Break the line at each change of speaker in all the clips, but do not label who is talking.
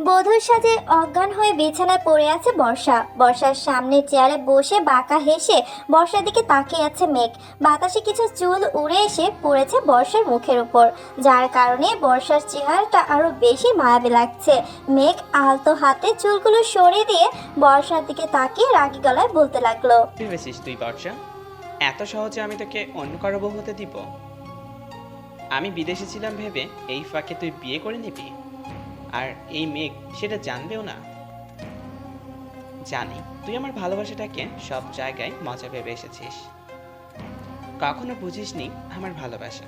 বধূর সাথে অজ্ঞান হয়ে বিছানায় পড়ে আছে বর্ষা। বর্ষার সামনে চেয়ারে বসে বাঁকা হেসে বর্ষার দিকে তাকিয়ে আছে মেঘ। বাতাসে কিছু চুল উড়ে এসে পড়েছে বর্ষার মুখের উপর, যার কারণে বর্ষার চেহারাটা আরো বেশি মায়াবী লাগছে। মেঘ আলতো হাতে চুলগুলো সরিয়ে দিয়ে বর্ষার দিকে তাকিয়ে রাগী গলায় বলতে লাগলো,
ভেবেছিস তুই বর্ষা এত সহজে আমি তোকে অন্য কারো বউ হতে দিব? আমি বিদেশে ছিলাম ভেবে এই ফাঁকে তুই বিয়ে করে নিবি? আর এই মেঘ সেটা জানবেও না। জানি তুই আমার ভালোবাসাটাকে সব জায়গায় মজা ভেবে এসেছিস, কখনো বুঝিসনি আমার ভালোবাসা।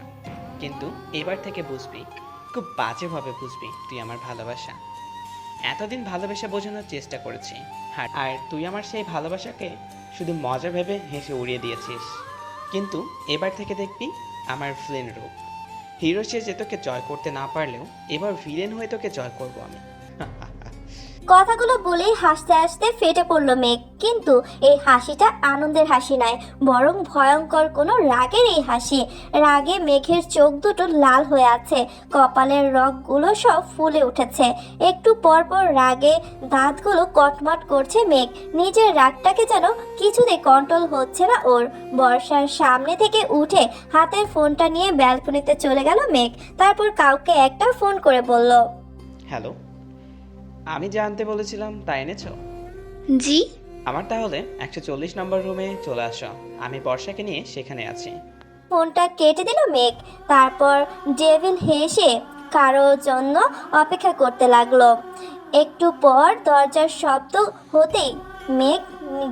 কিন্তু এবার থেকে বুঝবি, খুব বাজেভাবে বুঝবি তুই আমার ভালোবাসা। এতদিন ভালোবাসা বোঝানোর চেষ্টা করেছি, আর তুই আমার সেই ভালোবাসাকে শুধু মজা ভেবে হেসে উড়িয়ে দিয়েছিস। কিন্তু এবার থেকে দেখবি আমার ভিলেন রূপ। হিরো সেজে তোকে জয় করতে না পারলেও এবার ভিলেন হয়ে তোকে জয় করব আমি।
কথাগুলো বলেই হাসতে হাসতে ফেটে পড়লো মেঘ। কিন্তু এই হাসিটা আনন্দের হাসি নয়, বরং ভয়ঙ্কর কোনো রাগের এই হাসি। রাগে মেঘের চোখ দুটো লাল হয়ে আছে, কপালের রগগুলো সব ফুলে উঠেছে। একটু পর পর রাগে দাঁতগুলো কটমট করছে মেঘ। নিজের রাগটাকে যেন কিছুতে কন্ট্রোল হচ্ছে না ওর। বর্ষার সামনে থেকে উঠে হাতের ফোনটা নিয়ে ব্যালকনিতে চলে গেল মেঘ। তারপর কাউকে একটা ফোন করে বলল,
হ্যালো, আমি জানতে বলেছিলাম তাই এনেছো?
জি।
আমার তাহলে 140 নম্বর রুমে চলে আসো, আমি বর্ষাকে নিয়ে সেখানে আছি।
ফোনটা কেটে দিল মেঘ। তারপর ডেভিল হেসে কারোর জন্য অপেক্ষা করতে লাগলো। একটু পর দরজার শব্দ হতেই মেঘ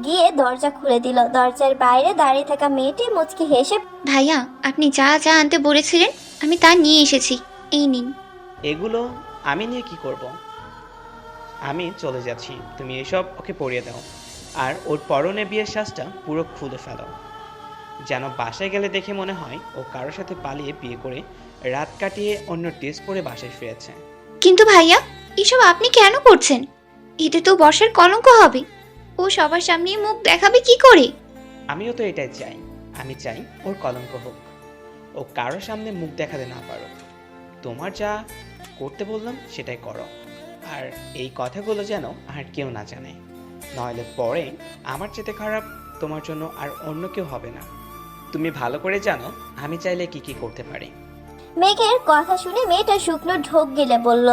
গিয়ে দরজা খুলে দিল। দরজার বাইরে দাঁড়িয়ে থাকা মেয়েটি মুচকি হেসে,
ভাইয়া, আপনি যা যা আনতে বলেছিলেন আমি তা নিয়ে এসেছি, এই নিন।
এগুলো আমি নিয়ে কি করব? আমি চলে যাচ্ছি, তুমি এসব ওকে পরিয়ে দাও। আর ওর পরনে বিয়ের সাজটা পুরো খুলে ফেলো, যেন বাসায় গেলে দেখে মনে হয় ও কারোর সাথে পালিয়ে বিয়ে করে রাত কাটিয়ে অন্য ড্রেস পরে বাসায় ফিরেছে।
কিন্তু ভাইয়া, এসব আপনি কেন করছেন? এতে তো বর্ষার কলঙ্ক হবে। ও সবার সামনে মুখ দেখাবে কি করে?
আমিও তো এটাই চাই, আমি চাই ওর কলঙ্ক হোক, ও কারোর সামনে মুখ দেখাতে না পারো। তোমার যা করতে বললাম সেটাই করো, আর এই কথাগুলো যেন আর কেউ না জানে, নইলে পরে আমার চেয়ে খারাপ তোমার জন্য আর অন্য কেউ হবে না। তুমি ভালো করে জানো আমি চাইলে কি কি করতে পারি।
মেঘের কথা শুনে মেয়েটা শুকনো ঢোক গিলে বলল,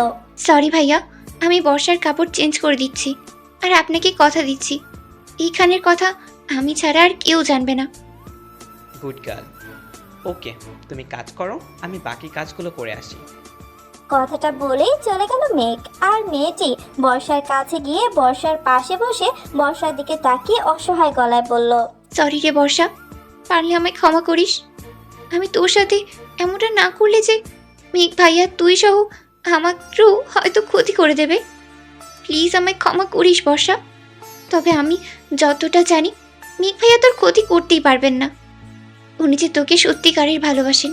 সরি ভাইয়া, আমি বর্ষার কাপড় চেঞ্জ করে দিচ্ছি। আর আপনাকে কথা দিচ্ছি, এইখানের কথা আমি ছাড়া আর কেউ জানবে না।
Good girl. ওকে, তুমি কাজ করো, আমি বাকি কাজগুলো করে আসি।
কথাটা বলেই চলে গেল মেঘ। আর মেয়েটি বর্ষার কাছে গিয়ে বর্ষার পাশে বসে বর্ষার দিকে তাকিয়ে অসহায় গলায় বলল,
সরি রে বর্ষা, পারলে আমায় ক্ষমা করিস। আমি তোর সাথে এমনটা না করলে যে মেঘ ভাইয়া তুই সহ আমাকেও হয়তো ক্ষতি করে দেবে। প্লিজ আমায় ক্ষমা করিস বর্ষা। তবে আমি যতটা জানি মেঘ ভাইয়া তোর ক্ষতি করতেই পারবেন না। উনি যে তোকে সত্যিকারের ভালোবাসেন।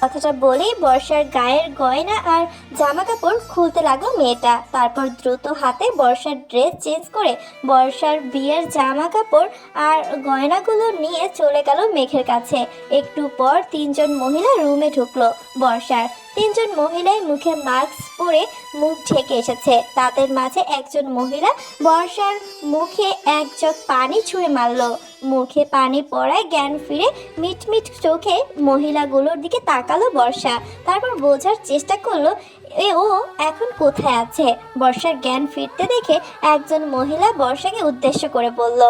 কথাটা বলেই বর্ষার গায়ের গয়না আর জামা কাপড় খুলতে লাগলো মেয়েটা। তারপর দ্রুত হাতে বর্ষার ড্রেস চেঞ্জ করে বর্ষার বিয়ের জামা কাপড় আর গয়নাগুলো নিয়ে চলে গেল মেঘের কাছে। একটু পর তিনজন মহিলা রুমে ঢুকলো বর্ষার। তিনজন মহিলাই মুখে মাস্ক পরে মুখ ঢেকে এসেছে। তাদের মাঝে একজন মহিলা বর্ষার মুখে এক জগ পানি ছুঁড়ে মারলো। মুখে পানি পড়ায় জ্ঞান ফিরে মিটমিট চোখে মহিলাগুলোর দিকে তাকালো বর্ষা। তারপর বোঝার চেষ্টা করলো ও এখন কোথায় আছে। বর্ষার জ্ঞান ফিরতে দেখে একজন মহিলা বর্ষাকে উদ্দেশ্য করে বলল,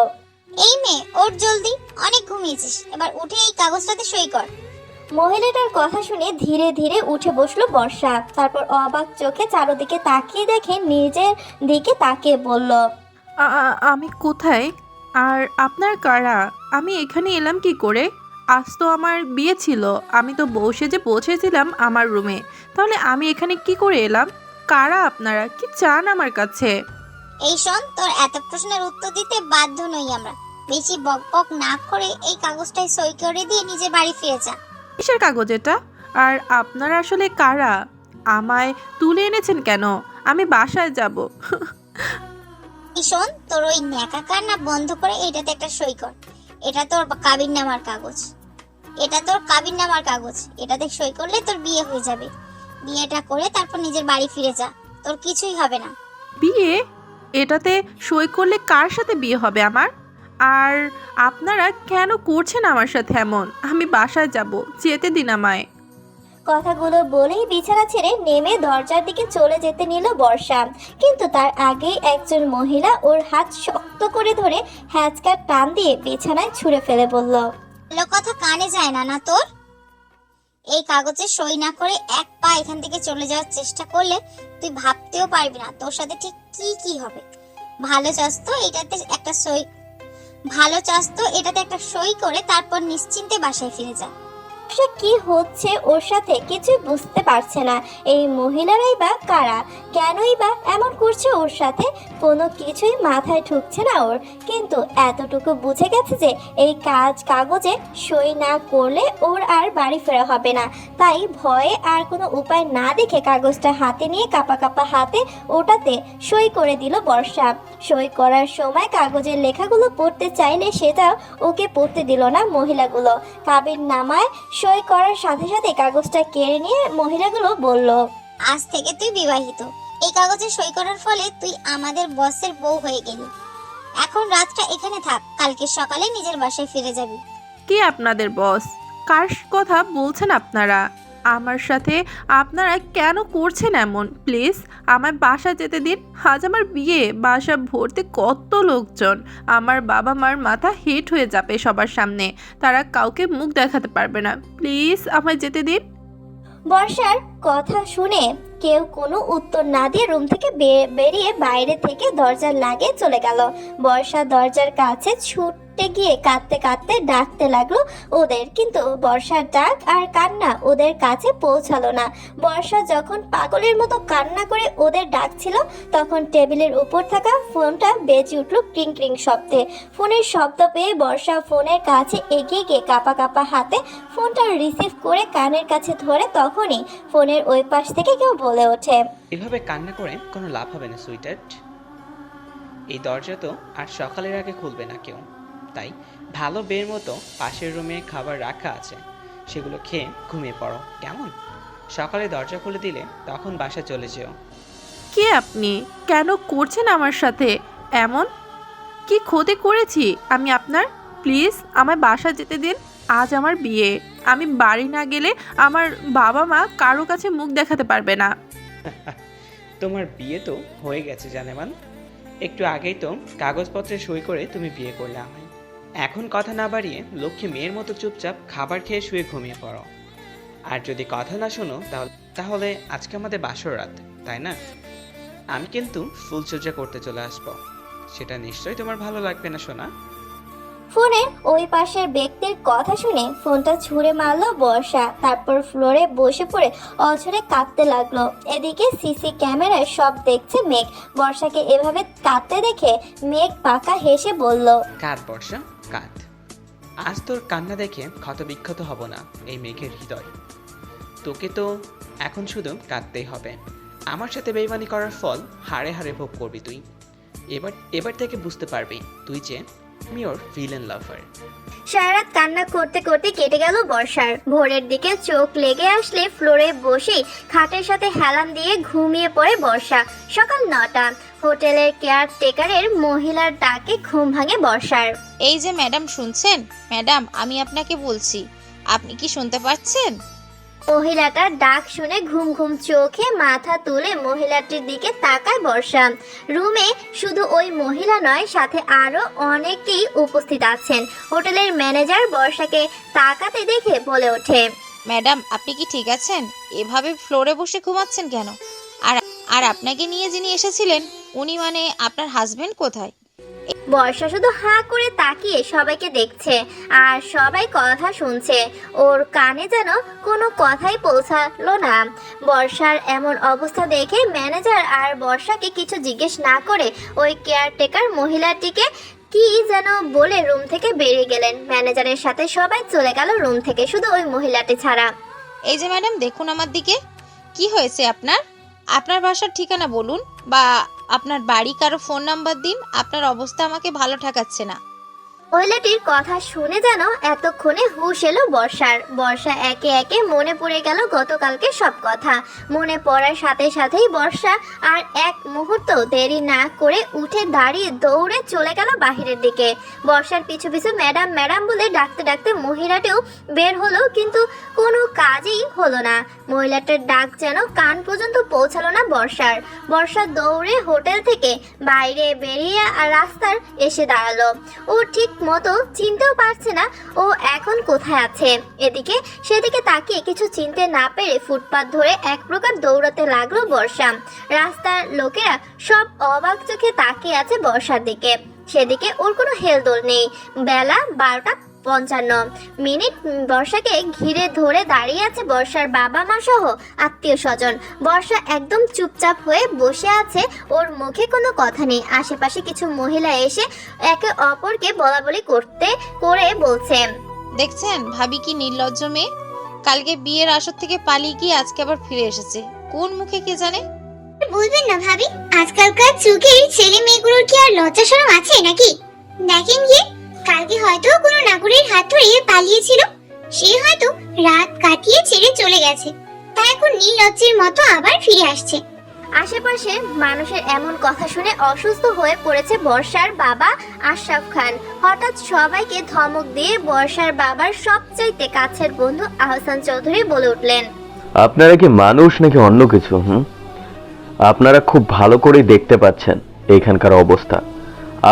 এই মেয়ে ওঠ জলদি, অনেক ঘুমিয়েছিস, এবার উঠে এই কাগজটাতে সই কর।
মহিলাটার কথা শুনে ধীরে ধীরে উঠে বসলো বর্ষা। তারপর অবাক চোখে চারদিকে তাকিয়ে দেখে নিজের দিকে তাকিয়ে বলল,
আমি কোথায়? আর আপনার কারা? আমি এখানে এলাম কি করে? আজ তো আমার বিয়ে ছিল, আমি তো বউ সেজে পৌঁছেছিলাম আমার রুমে। তাহলে আমি এখানে কি করে এলাম? কারা আপনারা? কি চান আমার কাছে?
এই শোন, তোর এত প্রশ্নের উত্তর দিতে বাধ্য নই আমরা। বেশি বকবক না করে এই কাগজটায় সই করে দিয়ে নিজের বাড়ি ফিরে যা।
কিসের কাগজ এটা? আর আপনারা আসলে কারা? আমায় তুলে এনেছেন কেন? আমি বাসায় যাব।
এই শোন, তোর ওই ন্যাকা কান্না বন্ধ করে এটাতে একটা সই কর। এটা তোর কাবিননামার কাগজ। এটাতে সই করলে তোর বিয়ে হয়ে যাবে। বিয়েটা করে তারপর নিজের বাড়ি ফিরে যা, তোর কিছুই হবে না।
বিয়ে? এটাতে সই করলে কার সাথে বিয়ে হবে আমার? আর আপনারা কেন করছেন আমার সাথে এমন? আমি বাসায় যাব, যেতে দিন আমায়।
কথাগুলো বলেই বিছানা ছেড়ে নেমে দরজার দিকে চলে যেতে নিল বর্ষা, কিন্তু তার আগেই একজন মহিলা ওর হাত শক্ত করে ধরে হ্যাঁচকা টান দিয়ে বিছানায় ছুঁড়ে ফেলে বলল,
ভালো কথা কানে যায় না না তোর? এই কাগজে সই না করে এক পা এখান থেকে চলে যাওয়ার চেষ্টা করলে তুই ভাবতেও পারবি না তোর সাথে ঠিক কি কি হবে। ভালো চাস তো এটাতে একটা সই করে তারপর নিশ্চিন্তে বাসায় ফিরে যা।
বর্ষা কি হচ্ছে ওর সাথে কিছু বুঝতে পারছে না। এই মহিলারাই বা কারা, কেনই বা এমন করছে ওর সাথে, কোনো কিছুই মাথায় ঢুকছে না ওর। কিন্তু এতটুকু বুঝে গেছে যে এই কাগজে সই না করলে ওর আর বাড়ি ফেরা হবে না। তাই ভয়ে আর কোনো উপায় না দেখে কাগজটা হাতে নিয়ে কাঁপা কাঁপা হাতে ওটাতে সই করে দিল বর্ষা। সই করার সময় কাগজের লেখাগুলো পড়তে চাইলে সেটাও ওকে পড়তে দিল না মহিলাগুলো। কাবিন নামায় সই করার সাথে সাথে কাগজটা কেড়ে নিয়ে মহিলাগুলো বলল,
আজ থেকে তুই বিবাহিত। এই কাগজে সই করার ফলে তুই আমাদের বসের বউ হয়ে গেলি। এখন রাতটা এখানে থাক, কালকে সকালে নিজের বাসায় ফিরে যাবি।
কে আপনাদের বস? কার কথা বলছেন আপনারা? আমার সাথে আপনারা কেন করছেন এমন? প্লিজ আমায় বাসা যেতে দিন। আজ আমার বিয়ে, বাসা ভর্তি কত লোকজন। আমার বাবা মার মাথা হিট হয়ে যাবে সবার সামনে, তারা কাউকে মুখ দেখাতে পারবে না। প্লিজ আমায় যেতে দিন।
বর্ষার কথা শুনে কেউ কোনো উত্তর না দিয়ে রুম থেকে বেরিয়ে বাইরে থেকে দরজার লাগিয়ে চলে গেল। বর্ষা দরজার কাছে ছুটতে গিয়ে কাঁদতে কাঁদতে ডাকতে লাগলো ওদের, কিন্তু বর্ষার ডাক আর কান্না ওদের কাছে পৌঁছালো না। বর্ষা যখন পাগলের মতো কান্না করে ওদের ডাকছিল, তখন টেবিলের উপর থাকা ফোনটা বেজে উঠল ক্রিং ক্রিং শব্দে। ফোনের শব্দ পেয়ে বর্ষা ফোনের কাছে এগিয়ে গিয়ে কাঁপা কাঁপা হাতে ফোনটা রিসিভ করে কানের কাছে ধরে, তখনই ফোনের ওই পাশ থেকে কেউ বলে ওঠে,
এভাবে কান্না করে কোনো লাভ হবে না সুইটার্ট। এই দরজা তো আর সকালের আগে খুলবে না কেউ, তাই ভালো বের মতো পাশের রুমে খাবার রাখা আছে, সেগুলো খেয়ে ঘুমিয়ে পড়ো কেমন? সকালে দরজা খুলে দিলে তখন বাসা চলে যেও।
কে আপনি? কেন করছেন আমার সাথে এমন? কি ক্ষতি করেছি আমি আপনার? প্লিজ আমায় বাসা যেতে দিন। আজ আমার বিয়ে, আমি বাড়ি না গেলে আমার বাবা মা কারো কাছে মুখ দেখাতে পারবে না।
তোমার বিয়ে তো হয়ে গেছে জানেমান, একটু আগেই তো কাগজপত্রে সই করে তুমি বিয়ে করলে আমায়। এখন কথা না বাড়িয়ে লক্ষ্মী মেয়ের মতো চুপচাপ খাবার খেয়ে শুয়ে ঘুমিয়ে পড়ো। আর যদি কথা না শোনো তাহলে আজকে আমাদের বাসর রাত, তাই না? আমি কিন্তু ফুলসজ্জা করতে চলে আসবো, সেটা নিশ্চয়ই তোমার ভালো লাগবে না সোনা।
ফোনের ওই পাশের ব্যক্তির কথা শুনে ফোনটা ছুঁড়ে মারলো বর্ষা, তারপর ফ্লোরে বসে পড়ে অঝরে কাঁদতে লাগলো। এদিকে সিসি ক্যামেরায় সব দেখছে মেঘ। বর্ষাকে এভাবে কাঁদতে দেখে মেঘ পাকা হেসে বলল,
কাঁদ বর্ষা কাঁদ, আজ তোর কান্না দেখে ক্ষতবিক্ষত হব না এই মেঘের হৃদয়। তোকে তো এখন শুধু কাঁদতেই হবে। আমার সাথে বেইমানি করার ফল হাড়ে হাড়ে ভোগ করবি তুই। এবার থেকে বুঝতে পারবি তুই যে আমি ওর ভিলেন লাভার।
সারা রাত কান্না করতে করতে কেটে গেল বর্ষার। ভোরের দিকে চোখ লেগে আসলে ফ্লোরে বসেই খাটের সাথে হেলান দিয়ে ঘুমিয়ে পড়ে বর্ষা। সকাল 9টা। হোটেলের কেয়ারটেকারের মহিলার ডাকে ঘুম ভাঙে বর্ষার।
এই যে ম্যাডাম শুনছেন? ম্যাডাম আমি আপনাকে বলছি, আপনি কি শুনতে পাচ্ছেন?
মহিলাটার ডাক শুনে ঘুম ঘুম চোখে মাথা তুলে মহিলাটির দিকে তাকায় বর্ষা। রুমে শুধু ওই মহিলা নয়, সাথে আরো অনেকেই উপস্থিত আছেন। হোটেলের ম্যানেজার বর্ষাকে তাকাতে দেখে বলে ওঠে,
ম্যাডাম আপনি কি ঠিক আছেন? এভাবে ফ্লোরে বসে ঘুমাচ্ছেন কেন? আর আপনাকে নিয়ে যিনি এসেছিলেন উনি মানে আপনার হাজবেন্ড কোথায়?
বর্ষা শুধু হাঁ করে তাকিয়ে সবাইকে দেখছে আর সবাই কথা শুনছে। ওর কানে যেন কোনো কথাই পৌঁছালো না। বর্ষার এমন অবস্থা দেখে ম্যানেজার আর বর্ষাকে কিছু জিজ্ঞেস না করে ওই কেয়ারটেকার মহিলাটিকে কি যেন বলে রুম থেকে বেরিয়ে গেলেন। ম্যানেজারের সাথে সবাই চলে গেল রুম থেকে, শুধু ওই মহিলাটি ছাড়া।
এই যে ম্যাডাম দেখুন আমার দিকে, কি হয়েছে আপনার? আপনার বাসার ঠিকানা বলুন বা আপনার বাড়ি কারো ফোন নাম্বার দিন। আপনার অবস্থা আমাকে ভালো ঠেকাচ্ছে না।
মহিলাটির কথা শুনে যেন এতক্ষণে হুঁশ এলো বর্ষার। বর্ষা একে একে মনে পড়ে গেল গতকালকে সব কথা। মনে পড়ার সাথে সাথেই বর্ষা আর এক মুহূর্ত দেরি না করে উঠে দাঁড়িয়ে দৌড়ে চলে গেল বাহিরের দিকে। বর্ষার পিছু পিছু ম্যাডাম ম্যাডাম বলে ডাকতে ডাকতে মহিলাটিও বের হলো, কিন্তু কোনো কাজই হলো না। মহিলাটার ডাক যেন কান পর্যন্ত পৌঁছালো না বর্ষার। বর্ষা দৌড়ে হোটেল থেকে বাইরে বেরিয়ে আর রাস্তার এসে দাঁড়ালো। ও ঠিক মতো চিনতেও পারছে না ও এখন কোথায় আছে। এদিকে সেদিকে তাকিয়ে কিছু চিনতে না পেরে ফুটপাত ধরে এক প্রকার দৌড়াতে লাগলো বর্ষা। রাস্তার লোকেরা সব অবাক চোখে তাকিয়ে আছে বর্ষার দিকে। সেদিকে ওর কোনো হেলদোল নেই। বেলা 12:55 বর্ষাকে ঘিরে ধরে দাঁড়িয়ে আছে বর্ষার বাবা মা সহ আত্মীয় স্বজন। বর্ষা একদম চুপচাপ হয়ে বসে আছে, ওর মুখে কোনো কথা নেই। আশেপাশে কিছু মহিলা এসে একে অপরকে বলাবলি করে বলছে,
দেখছেন ভাবি কি নির্লজ্জ মেয়ে, কালকে বিয়ের আসর থেকে পালিয়ে গিয়ে আজকে আবার ফিরে এসেছে। কোন মুখে কে জানে।
বলবেন না ভাবি, আজকালকার যুগের ছেলে মেয়েগুলোর কি আর লজ্জা শরম আছে নাকি? দেখেন গিয়ে, কালকে হয়তো কোনো নাগরের হাত ধরে পালিয়েছিল, সে হয়তো রাত কাটিয়ে ছেড়ে চলে গেছে, তাই এখন নির্লজ্জের মতো আবার ফিরে আসছে।
আশেপাশে মানুষের এমন কথা শুনে অসুস্থ হয়ে পড়েছে বর্ষার বাবা আশরাফ খান। হঠাৎ সবাইকে ধমক দিয়ে বর্ষার বাবার সবচাইতে কাছের বন্ধু আহসান চৌধুরী বলে উঠলেন,
আপনারা কি মানুষ নাকি অন্য কিছু? আপনারা খুব ভালো করে দেখতে পাচ্ছেন এখানকার অবস্থা।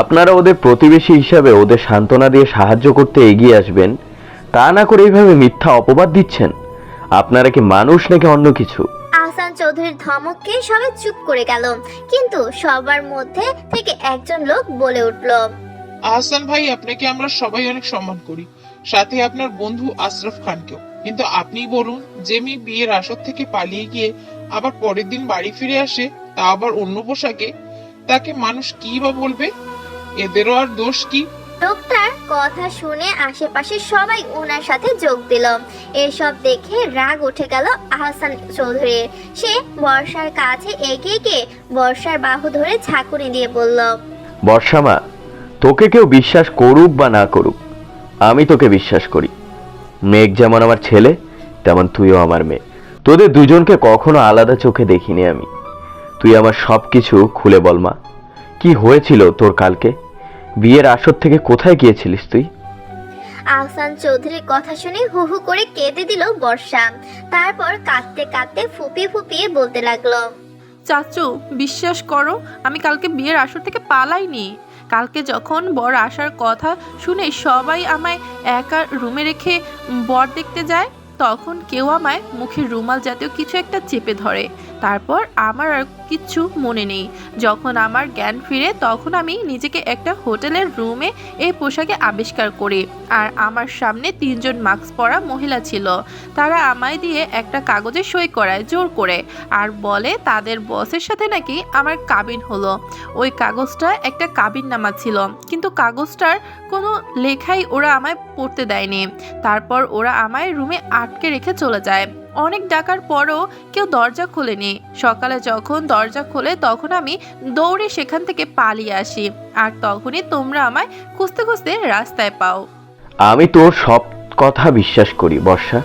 আপনারা ওদের প্রতিবেশী হিসাবে ওদের সান্ত্বনা দিয়ে সাহায্য করতে এগিয়ে আসবেন, তা না করে এইভাবে মিথ্যা অপবাদ দিচ্ছেন। আপনারা কি মানুষ নাকি অন্য কিছু?
আহসান চৌধুরীর ধমককে সবাই চুপ করে গেল, কিন্তু সবার মধ্যে থেকে একজন লোক বলে উঠল,
আহসান ভাই, আপনাকে আমরা সবাই অনেক সম্মান করি, সাথে আপনার বন্ধু আশরাফ খানকেও। কিন্তু আপনি বলুন, যে মেয়ে বিয়ের আসর থেকে পালিয়ে গিয়ে আবার পরের দিন বাড়ি ফিরে আসে, তা আবার অন্য পোশাকে, তাকে মানুষ কি বা বলবে? এদেরও আর দোষ কি?
লোকটার কথা শুনে আশেপাশে সবাই ওনার সাথে যোগ দিল। এসব দেখে রাগ উঠে গেল আহসান চৌধুরীর। সে বর্ষার কাছে এগিয়ে গিয়ে বর্ষার বাহু ধরে ঝাঁকুনি দিয়ে বলল,
বর্ষা মা, তোকে কেউ বিশ্বাস করুক বা না করুক, আমি তোকে বিশ্বাস করি। মেঘ যেমন আমার ছেলে, তেমন তুইও আমার মেয়ে। তোদের দুজনকে কখনো আলাদা চোখে দেখিনি আমি। তুই আমার সবকিছু খুলে বল মা, কি হয়েছিল তোর কালকে? বিয়ের আসর থেকে কোথায় গিয়েছিলিস তুই?
আহসান চৌধুরীর কথা শুনে হু হু করে কেঁদে দিল বর্ষা। তারপর কাঁদতে কাঁদতে ফুপিয়ে ফুপিয়ে বলতে লাগলো,
চাচু, বিশ্বাস করো, আমি কালকে বিয়ের আসর থেকে পালাইনি। কালকে যখন বর আসার কথা শুনে সবাই আমায় একা রুমে রেখে বর দেখতে যায়, তখন কেউ আমায় মুখে রুমাল জাতীয় কিছু একটা চেপে ধরে। তারপর আমার আর কিচ্ছু মনে নেই। যখন আমার জ্ঞান ফিরে তখন আমি নিজেকে একটা হোটেলের রুমে এই পোশাকে আবিষ্কার করি। আর আমার সামনে 3 জন মাস্ক পরা মহিলা ছিল। তারা আমায় দিয়ে একটা কাগজে সই করায় জোর করে, আর বলে তাদের বসের সাথে নাকি আমার কাবিন হলো। ওই কাগজটা একটা কাবিননামা ছিল, কিন্তু কাগজটার কোনো লেখাই ওরা আমায় পড়তে দেয়নি। তারপর ওরা আমায় রুমে আটকে রেখে চলে যায়। অনেক ডাকার পরও কেউ দরজা খোলেনি। সকালে যখন দরজা খোলে তখন আমি দৌড়ে সেখান থেকে পালিয়ে আসি, আর তখনই তোমরা আমায় খুঁজতে খুঁজতে রাস্তায় পাও।
আমি তোর সব কথা বিশ্বাস করি বর্ষা।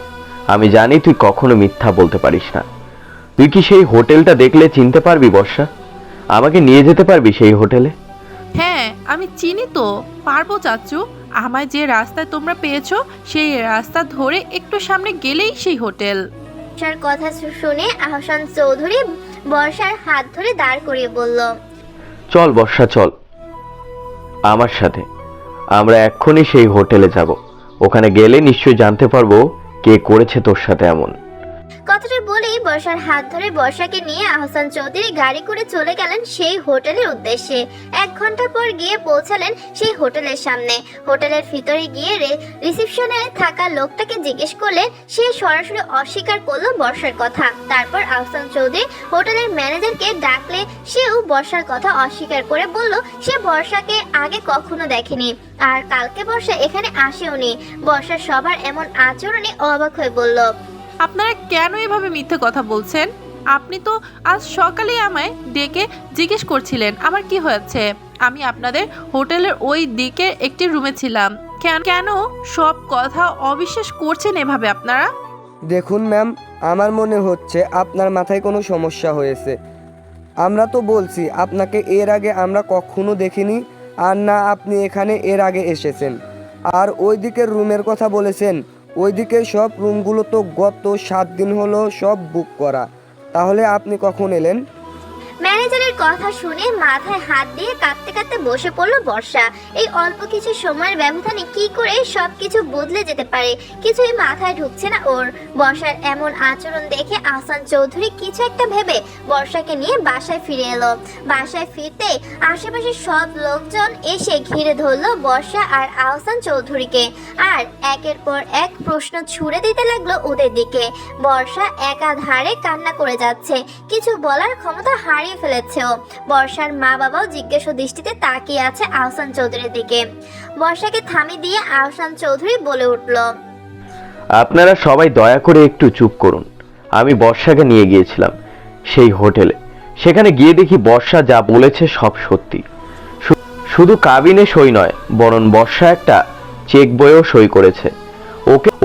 আমি জানি তুই কখনো মিথ্যা বলতে পারিস না। তুই কি সেই হোটেলটা দেখলে চিনতে পারবি বর্ষা? আমাকে নিয়ে যেতে পারবি সেই হোটেলে?
হ্যাঁ, আমি চিনি তো, পারবো চাচু। আমায় যে রাস্তায় তোমরা পেয়েছো সেই রাস্তা ধরে একটু সামনে গেলেই সেই হোটেল।
বর্ষার কথা শুনে আহসান চৌধুরী বর্ষার হাত ধরে দাঁড় করিয়ে বলল,
চল বর্ষা, চল আমার সাথে। আমরা এক্ষুনি সেই হোটেলে যাব। ওখানে গেলে নিশ্চয়ই জানতে পারবো কে করেছে তোর সাথে এমন।
কথাটা বলেই বর্ষার হাত ধরে বর্ষাকে নিয়ে আহসান চৌধুরী গাড়ি করে চলে গেলেন সেই হোটেলের উদ্দেশ্যে। 1 ঘন্টা পর গিয়ে পৌঁছালেন সেই হোটেলের সামনে। হোটেলের ভিতরে গিয়ে রিসেপশনে থাকা লোকটাকে জিজ্ঞেস করলে সে সরাসরি অস্বীকার করলো বর্ষার কথা। তারপর আহসান চৌধুরী হোটেলের ম্যানেজারকে ডাকলে সেও বর্ষার কথা অস্বীকার করে বলল সে বর্ষাকে আগে কখনো দেখেনি, আর কালকে বর্ষা এখানে আসেওনি। বর্ষা সবার এমন আচরণে অবাক হয়ে বলল,
আপনারা কেন এভাবে মিথ্যে কথা বলছেন? আপনি তো আজ সকালে আমায় ডেকে জিজ্ঞেস করছিলেন আমার কি হয়েছে। আমি আপনাদের হোটেলের ওই দিকের একটি রুমে ছিলাম। কেন সব কথা অবিশ্বাস করছেন এভাবে আপনারা?
দেখুন ম্যাম, আমার মনে হচ্ছে আপনার মাথায় কোনো সমস্যা হয়েছে। আমরা তো বলছি আপনাকে এর আগে আমরা কখনো দেখিনি, আর না আপনি এখানে এর আগে এসেছেন। আর ওই দিকের রুমের কথা বলেছেন, ওই দিকের সব রুমগুলো তো গত 7 দিন হলো সব বুক করা। তাহলে আপনি কখন এলেন?
ম্যানেজারের কথা শুনে মাথায় হাত দিয়ে কাঁদতে কাঁদতে বসে পড়ল বর্ষা। এই অল্প কিছু সময়ের ব্যবধানে কি করে সবকিছু বদলে যেতে পারে কিছুই মাথায় ঢুকছে না ওর। বর্ষার এমন আচরণ দেখে আহসান চৌধুরী কিছু একটা ভেবে বর্ষাকে নিয়ে বাসায় ফিরে এলো। বাসায় ফিরতে আশেপাশের সব লোকজন এসে ঘিরে ধরলো বর্ষা আর আহসান চৌধুরীকে, আর একের পর এক প্রশ্ন ছুড়ে দিতে লাগলো ওদের দিকে। বর্ষা একাধারে কান্না করে যাচ্ছে, কিছু বলার ক্ষমতা হারিয়ে ফেলেছে ও। বর্ষার মা বাবাও জিজ্ঞাসা দৃষ্টিতে তাকিয়ে আছে আহসান চৌধুরীর দিকে। বর্ষাকে থামিয়ে দিয়ে আহসান চৌধুরী বলে উঠল,
আপনারা সবাই দয়া করে একটু চুপ করুন। আমি বর্ষাকে নিয়ে গিয়েছিলাম সেই হোটেলে। সেখানে গিয়ে দেখি বর্ষা যা বলেছে সব সত্যি। শুধু কাবিনে সই নয়, বরং বর্ষা একটা চেক বইও সই করেছে।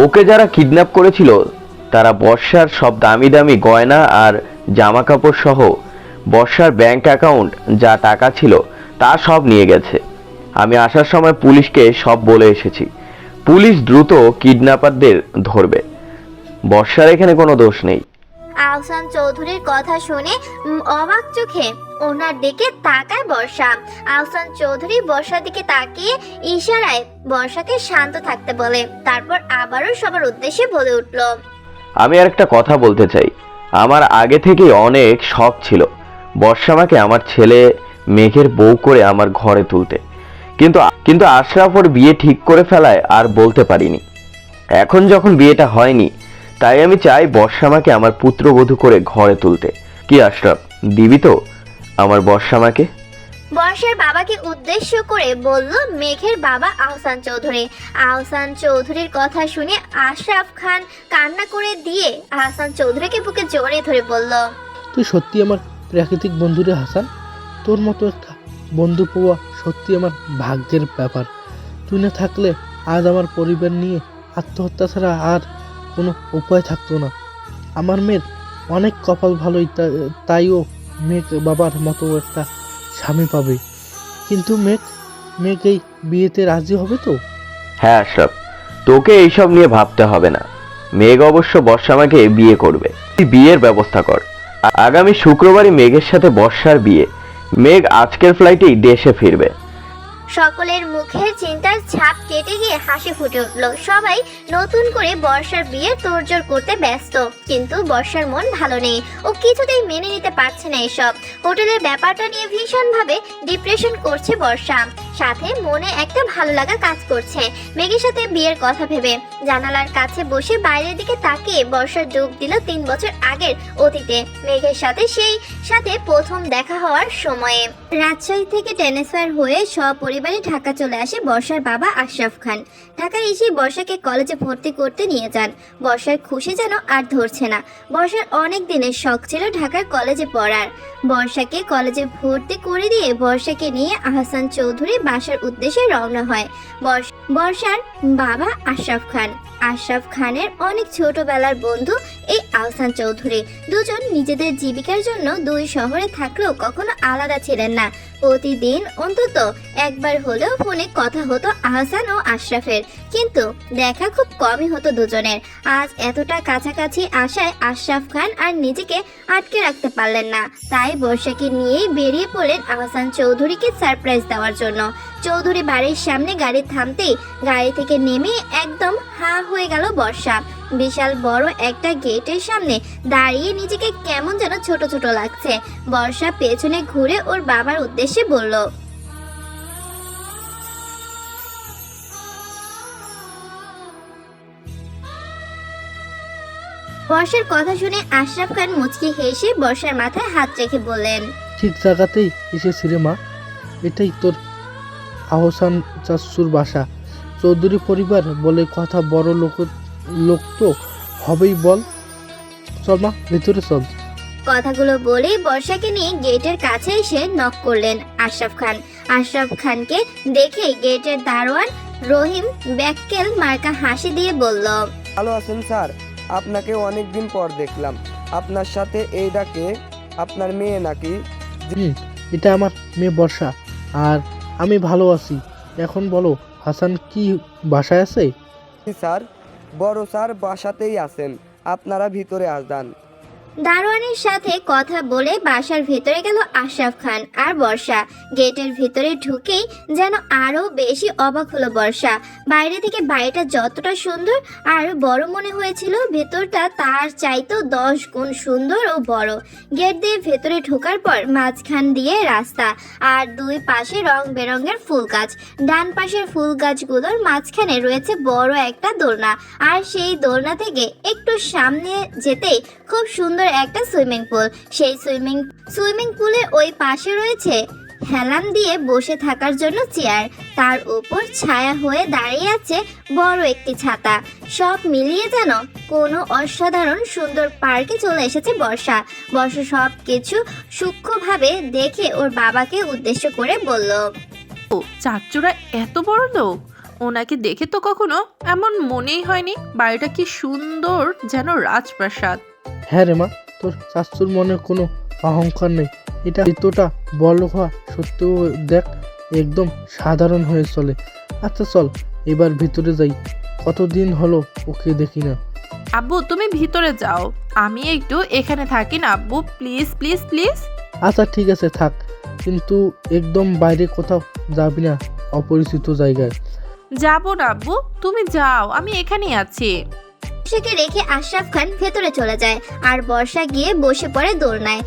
ওকে যারা কিডন্যাপ করেছিল তারা বর্ষার সব দামি দামি গয়না আর জামা কাপড় সহ বর্ষার ব্যাংক অ্যাকাউন্ট যা টাকা ছিল তা সব নিয়ে গেছে। আমি আসার সময় পুলিশকে সব বলে এসেছি। পুলিশ দ্রুত কিডন্যাপারদের ধরবে। বর্ষার এখানে কোনো দোষ নেই।
আহসান চৌধুরীর কথা শুনে অবাক চোখে ওনার দিকে তাকায় বর্ষা। আহসান চৌধুরী বর্ষার দিকে তাকিয়ে ইশারায় বর্ষাকে শান্ত থাকতে বলে, তারপর আবারও সবার উদ্দেশ্যে বলে উঠল,
আমি আর একটা কথা বলতে চাই। আমার আগে থেকেই অনেক শখ ছিল বর্ষা আমাকে আমার ছেলে মেঘের বউ করে আমার ঘরে তুলতে, কিন্তু আশরাফ ওর বিয়ে ঠিক করে ফেলায় আর বলতে পারিনি। এখন যখন বিয়েটা হয়নি, তাই আমি চাই বর্ষা আমাকে আমার পুত্রবধূ করে ঘরে তুলতে। কি আশরাফ, দিবি তো আমার বর্ষা আমাকে?
বর্ষার বাবাকে উদ্দেশ্য করে বলল মেঘের বাবা আহসান চৌধুরী। আহসান চৌধুরীর কথা শুনে আশরাফ খান কান্না করে দিয়ে আহসান চৌধুরীকে বুকে জড়িয়ে ধরে বলল,
তুই সত্যি আমার প্রাকৃতিক বন্ধু রে হাসান। তোর মতো একটা বন্ধু পাওয়া সত্যি আমার ভাগ্যের ব্যাপার। তুই না থাকলে আজ আমার পরিবার নিয়ে আত্মহত্যা ছাড়া আর কোনো উপায় থাকতো না। আমার মেয়ের অনেক কপাল ভালোই, তাইও মেঘ বাবার মতো একটা স্বামী পাবে। কিন্তু মেঘ এই বিয়েতে রাজি হবে তো?
হ্যাঁ আশরাফ, তোকে এইসব নিয়ে ভাবতে হবে না। মেঘ অবশ্য বর্ষা আমাকে বিয়ে করবে। তুই বিয়ের ব্যবস্থা কর। আগামী শুক্রবারই মেঘের সাথে বর্ষার বিয়ে। মেঘ আজকের ফ্লাইটেই দেশে ফিরবে।
সকলের মুখের চিন্তার ছাপ কেটে গিয়ে হাসি ফুটে উঠল। সবাই নতুন করে বর্ষার বিয়ের তোড়জোড় করতে ব্যস্ত, কিন্তু বর্ষার মন ভালো নেই। ও কিছুতেই মেনে নিতে পারছে না এসব। হোটেলের ব্যাপারটা নিয়ে ভীষণভাবে ডিপ্রেশন করছে বর্ষা, সাথে মনে একটা ভালো লাগা কাজ করছে মেঘের সাথে বিয়ের কথা ভেবে। জানালার কাছে বসে বাইরের দিকে তাকিয়ে বর্ষার ডুব দিল 3 বছর আগের অতীতে, মেঘের সাথে সাথে প্রথম দেখা হওয়ার সময়ে। রাজশাহী থেকে ট্রান্সফার হয়ে সপরিবারে ঢাকা চলে আসে বর্ষার বাবা আশরাফ খান। ঢাকায় এসে বর্ষাকে কলেজে ভর্তি করতে নিয়ে যান। বর্ষার খুশি যেন আর ধরছে না। বর্ষার অনেক দিনের শখ ছিল ঢাকার কলেজে পড়ার। বর্ষাকে কলেজে ভর্তি করে দিয়ে বর্ষাকে নিয়ে আহসান চৌধুরী বাসার উদ্দেশ্যে রওনা হয় বর্ষার বাবা আশরাফ খান। আশরাফ খানের অনেক ছোটবেলার বন্ধু এই আহসান চৌধুরী। দুজন নিজেদের জীবিকার জন্য 2 শহরে থাকলেও কখনো আলাদা ছিলেন না। প্রতিদিন অন্তত একবার হলেও ফোনে কথা হতো আহসান ও আশরাফের, কিন্তু দেখা খুব কমই হতো দুজনের। আজ এতটা কাছাকাছি আসায় আশরাফ খান আর নিজেকে আটকে রাখতে পারলেন না, তাই বর্ষাকে নিয়েই বেরিয়ে পড়লেন আহসান চৌধুরীকে সারপ্রাইজ দেওয়ার জন্য। চৌধুরী বাড়ির সামনে গাড়ি থামতেই গাড়ি থেকে নেমে একদম হা হয়ে গেল বর্ষা। বিশাল বড় একটা গেটের সামনে দাঁড়িয়ে নিজেকে কেমন যেন ছোট ছোট লাগছে। বর্ষা পেছনে ঘুরে ওর বাবার উদ্দেশ্যে বলল, বর্ষার কথা শুনে আশরাফ খান মুচকি হেসে বর্ষার মাথায় হাত রেখে বললেন,
ঠিক জায়গাতেই এসেছি রে মা। এটাই তোর আহসান চাচুর বাসা। চৌধুরী পরিবার বলে কথা, বড় লোক তো হবেই বল। চল মা, ভেতরে চল।
কথাগুলো বলেই বর্ষাকে নিয়ে গেটের কাছে এসে নক করলেন আশরাফ খান। আশরাফ খানকে দেখে গেটের দারোয়ান রহিম ব্যাককেল মার্কা হাসি দিয়ে বলল,
ভালো আছেন স্যার? আপনাকে অনেক দিন পর দেখলাম। আপনার সাথে এই ডাকে আপনার মেয়ে নাকি?
এটা আমার মেয়ে বর্ষা, আর আমি ভালো আছি। এখন বলো, হাসান কি বাসায় আছে?
জি স্যার, বড় স্যার বাসাতেই আছেন, আপনারা ভিতরে আসবেন।
দারোয়ানের সাথে কথা বলে বাসার ভিতরে গেল আশরাফ খান আর বর্ষা। গেটের ভিতরে ঢুকেই যেন আরো বেশি অবাক হলো বর্ষা। বাইরে থেকে বাড়িটা যতটা সুন্দর আর বড় মনে হয়েছিল, ভেতরটা তার চাইতেও 10 গুণ সুন্দর ও বড়। গেট দিয়ে ভেতরে ঢোকার পর মাঝখান দিয়ে রাস্তা, আর দুই পাশে রং বেরঙের ফুল গাছ। ডান পাশের ফুল গাছগুলোর মাঝখানে রয়েছে বড় একটা দোলনা, আর সেই দোলনা থেকে একটু সামনে যেতেই খুব সুন্দর একটা সুইমিং পুল। সেই সুইমিং পুলের ওই পাশে রয়েছে হেলান দিয়ে বসে থাকার জন্য চেয়ার, তার উপর ছায়া হয়ে দাঁড়িয়ে আছে বড় একটি ছাতা। সব মিলিয়ে যেন কোনো অসাধারণ সুন্দর পার্কে চলে এসেছে বর্ষা। বর্ষা সব কিছু সূক্ষ্মভাবে দেখে ওর বাবাকে উদ্দেশ্য করে বলল,
ও চাচুরা এত বড় লোক, ওনাকে দেখে তো কখনো এমন মনেই হয়নি। বাড়িটা কি সুন্দর, যেন রাজপ্রাসাদ।
হ্যাঁ রে মা, তোর শাশুর মনে কোনো অহংকার নেই। এটা এতটা বড় হওয়া সত্ত্বেও দেখ, একদম সাধারণ হয়ে চলে। আচ্ছা চল এবার ভিতরে যাই, কতদিন হলো ওকে দেখি না।
আব্বু তুমি ভিতরে যাও, আমি একটু এখানে থাকি না আব্বু, প্লিজ প্লিজ প্লিজ।
আচ্ছা ঠিক আছে থাক, কিন্তু একদম বাইরে কোথাও যাবি না, অপরিচিত জায়গায়।
যাবো না আব্বু, তুমি যাও, আমি এখানেই আছি।
বর্ষাকে রেখে আশরাফ খান ভেতরে চলে যায়, আর বর্ষা গিয়ে বসে পড়ে দোলনায়।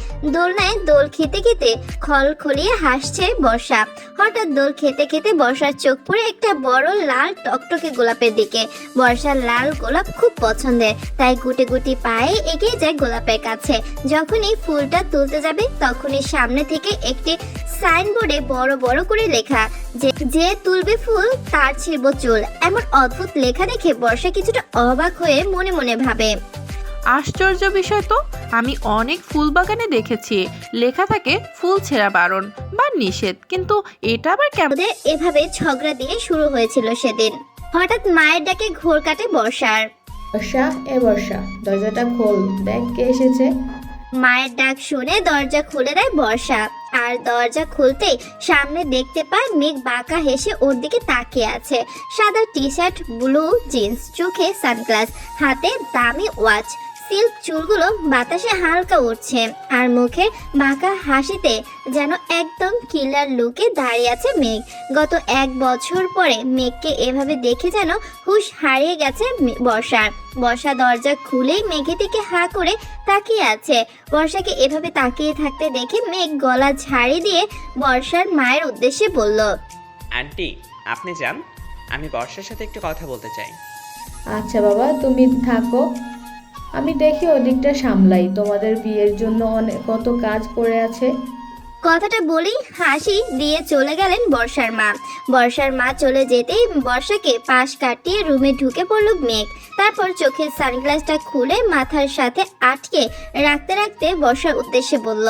দোল খেতে খেতে খলখলিয়ে হাসছে বর্ষা। হঠাৎ দোল খেতে খেতে বর্ষার চোখ পড়ে একটা বড় লাল টকটকে গোলাপের দিকে। বর্ষার লাল গোলাপ খুব পছন্দের, তাই গুটি গুটি পায়ে এগিয়ে যায় গোলাপের কাছে। যখনই ফুলটা তুলতে যাবে, তখনই সামনে থেকে একটি সাইনবোর্ডে বড় বড় করে লেখা, যে তুলবে ফুল তার ছিড়ব চুল। এমন অদ্ভুত লেখা দেখে বর্ষা কিছুটা অবাক হয়ে মনে মনে ভাবে,
আশ্চর্য বিষয় তো, আমি অনেক ফুল বাগানে দেখেছি লেখা থাকে ফুল ছেঁড়া বারণ বা নিষেধ, কিন্তু এটা আবার কেমন?
ওদের এভাবে ঝগড়া দিয়ে শুরু হয়েছিল সেদিন। হঠাৎ মায়ের ডাকে ঘোর কাটে বর্ষার।
বর্ষা, এ বর্ষা, দরজাটা খোল, দেখ কে এসেছে।
মায়ের ডাক শুনে দরজা খুলে দেয় বর্ষা, আর দরজা খুলতেই সামনে দেখতে পায় মেঘ বাঁকা হেসে ওর দিকে তাকিয়ে আছে। সাদা টি শার্ট, ব্লু জিন্স, চোখে সানগ্লাস, হাতে দামি ওয়াচ, সিল্ক চুলগুলো বাতাসে হালকা উঠছে, আর মুখে বাঁকা হাসিতে যেন একদম কিলার লুকে দাঁড়িয়ে আছে মেঘ। গত 1 বছর পরে মেঘকে এভাবে দেখে যেন হুঁশ হারিয়ে গেছে বর্ষা দরজা খুলেই মেঘের দিকে হা করে তাকিয়ে আছে। বর্ষাকে এভাবে তাকিয়ে থাকতে দেখে মেঘ গলা ঝাড়ি দিয়ে বর্ষার মায়ের উদ্দেশ্যে বলল,
আন্টি আপনি যান, আমি বর্ষার সাথে একটু কথা বলতে চাই।
আচ্ছা বাবা, তুমি থাকো, আমি দেখি ওদিকটা সামলাই। তোমাদের বিয়ের জন্য কত কাজ পড়ে আছে।
কথাটা বলেই হাসি দিয়ে চলে গেলেন বর্ষার মা চলে যেতেই বর্ষাকে পাশ কাটিয়ে রুমে ঢুকে পড়ল মেঘ। তারপর চোখের সানগ্লাসটা খুলে মাথার সাথে আটকে রাখতে রাখতে বর্ষার উদ্দেশ্যে বলল,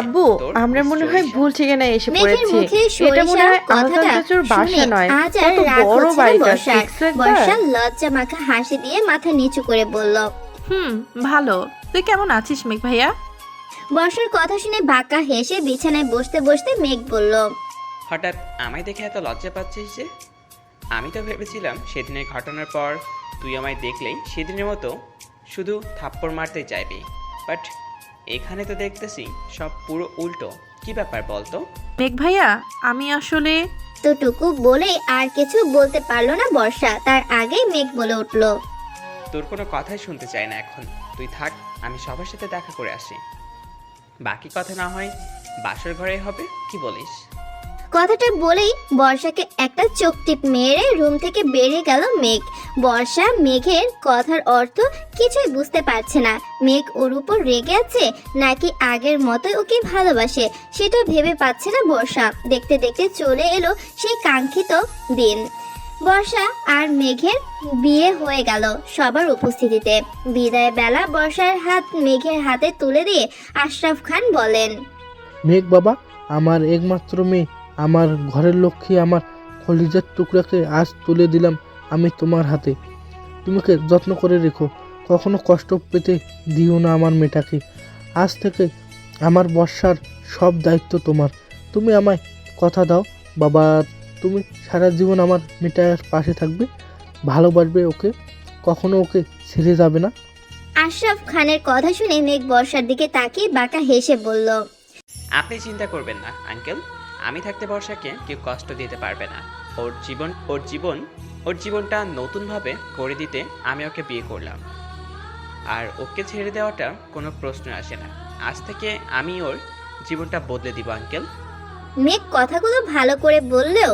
আব্বু আমরা মনে হয় ভুল ঠিকানায় এসে
মেঘের
পড়েছি।
মুখে
এটা মনে হয়
সরিষার
আহসান
কথাটা
চাচুর বাসা
শুনে
নয়,
আজ আর
কত
রাগ
বড়
হচ্ছে না
বাড়িটা,
বর্ষার।
দেখছো একবার?
বর্ষা লজ্জা মাখা হাসি দিয়ে মাথা নিচু করে বলল,
ভালো। তুই কেমন আছিস মেঘ ভাইয়া?
বর্ষার কথা শুনে বাঁকা হেসে বিছানায় বসতে বসতে মেঘ বলল,
হঠাৎ আমায় দেখে এত লজ্জা পাচ্ছিস যে? আমি তো ভেবেছিলাম সেদিনের ঘটনার পর তুই আমায় দেখলেই সেদিনের মতো শুধু থাপ্পড় মারতে চাইবি, বাট এখানে তো দেখতেছি সব পুরো উল্টো। কি ব্যাপার বলতো?
মেঘ ভাইয়া আমি আসলে
তোটুকু বলে আর কিছু বলতে পারলো না বর্ষা, তার আগেই মেঘ বলে উঠল,
তোর কোনো কথাই শুনতে চাই না এখন, তুই থাক, আমি সবার সাথে দেখা করে আসি। বাকি কথা না হয় বাসর ঘরে হবে, কি বলিস?
কথাটা বলেই বর্ষাকে একটা চোখ টিপ মেরে রুম থেকে বেরিয়ে গেল মেঘ। বর্ষা মেঘের কথার অর্থ কিছুই বুঝতে পারছে না। মেঘ ওর উপর রেগে আছে নাকি আগের মতোই ওকে ভালোবাসে সেটা ভেবে পাচ্ছে না বর্ষা। দেখতে দেখতে চলে এলো সেই কাঙ্ক্ষিত দিন। বর্ষা আর মেঘের বিয়ে হয়ে গেল সবার উপস্থিতিতে। বিদায় বেলা বর্ষার হাত মেঘের হাতে তুলে দিয়ে আশরাফ খান বলেন,
মেঘ বাবা, আমার একমাত্র মেয়ে, আমার ঘরের লক্ষ্মী, আমার কলিজার টুকরাকে আজ তুলে দিলাম আমি তোমার হাতে। তুমিকে যত্ন করে রেখো, কখনো কষ্ট পেতে দিও না আমার মেয়েটাকে। আজ থেকে আমার বর্ষার সব দায়িত্ব তোমার। তুমি আমায় কথা দাও বাবা, তুমি সারা জীবন আমার মেয়েটার পাশে থাকবে, ভালোবাসবে ওকে, কখনো ওকে ছেড়ে যাবে না।
আশরাফ খানের কথা শুনে মেঘ বর্ষার দিকে তাকিয়ে বাঁকা হেসে বলল,
আপনি চিন্তা করবেন না আঙ্কেল, আমি থাকতে বর্ষাকে কেউ কষ্ট দিতে পারবে না। ওর জীবনটা নতুনভাবে করে দিতে আমি ওকে বিয়ে করলাম, আর ওকে ছেড়ে দেওয়াটা কোনো প্রশ্ন আসে না। আজ থেকে আমি ওর জীবনটা বদলে দিব আঙ্কেল।
মেঘ কথাগুলো ভালো করে বললেও